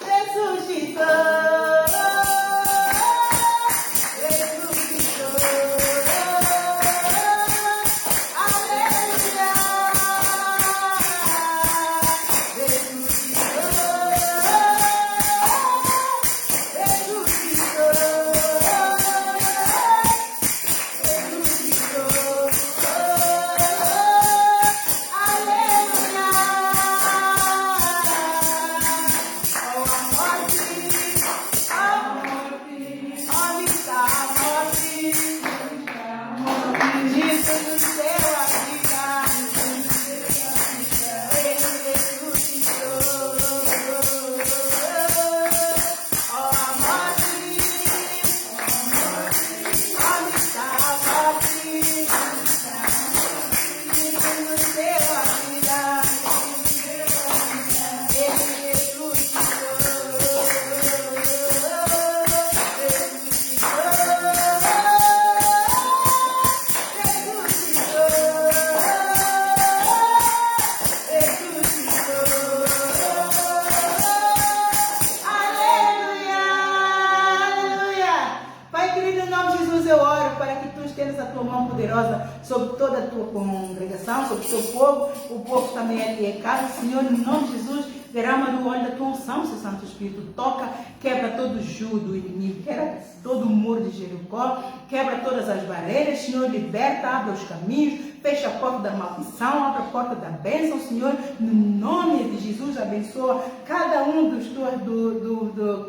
Ressuscitou. Sobre toda a tua congregação, sobre o teu povo, o povo também aqui em casa. Senhor, em nome de Jesus, derrama do óleo da tua unção, seu Santo Espírito, toca, quebra todo o jugo do inimigo, quebra todo o muro de Jericó, quebra todas as barreiras, Senhor, liberta, abre os caminhos, fecha a porta da maldição, abre a porta da bênção, Senhor, no nome de Jesus, abençoa cada um dos tuas,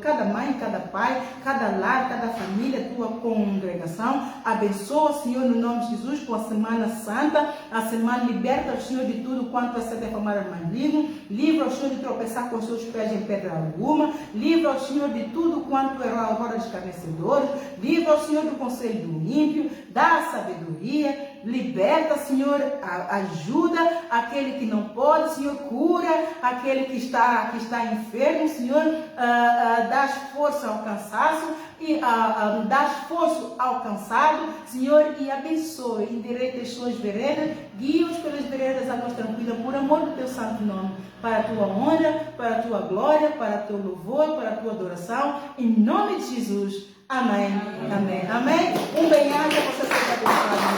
cada mãe, cada pai, cada lar, cada família, tua congregação, abençoa, Senhor, no nome de Jesus, com a Semana Santa, a semana liberta o Senhor de tudo quanto vai ser defamado maligno, livra o Senhor de tropeçar com os seus pés em pedra alguma, livra o Senhor de tudo quanto é roda de escarnecedores, livra o Senhor do conselho do ímpio, dá sabedoria, liberta, Senhor, ajuda aquele que não pode, Senhor, cura aquele que está enfermo, Senhor, dá força ao cansaço e dá esforço ao cansado, Senhor, e abençoe, endireita as suas veredas, guia-os pelas veredas águas tranquilas, por amor do teu santo nome, para a tua honra, para a tua glória, para o teu louvor, para a tua adoração, em nome de Jesus. Amém. Amém. Amém. Um bem-aja, você seja abençoado.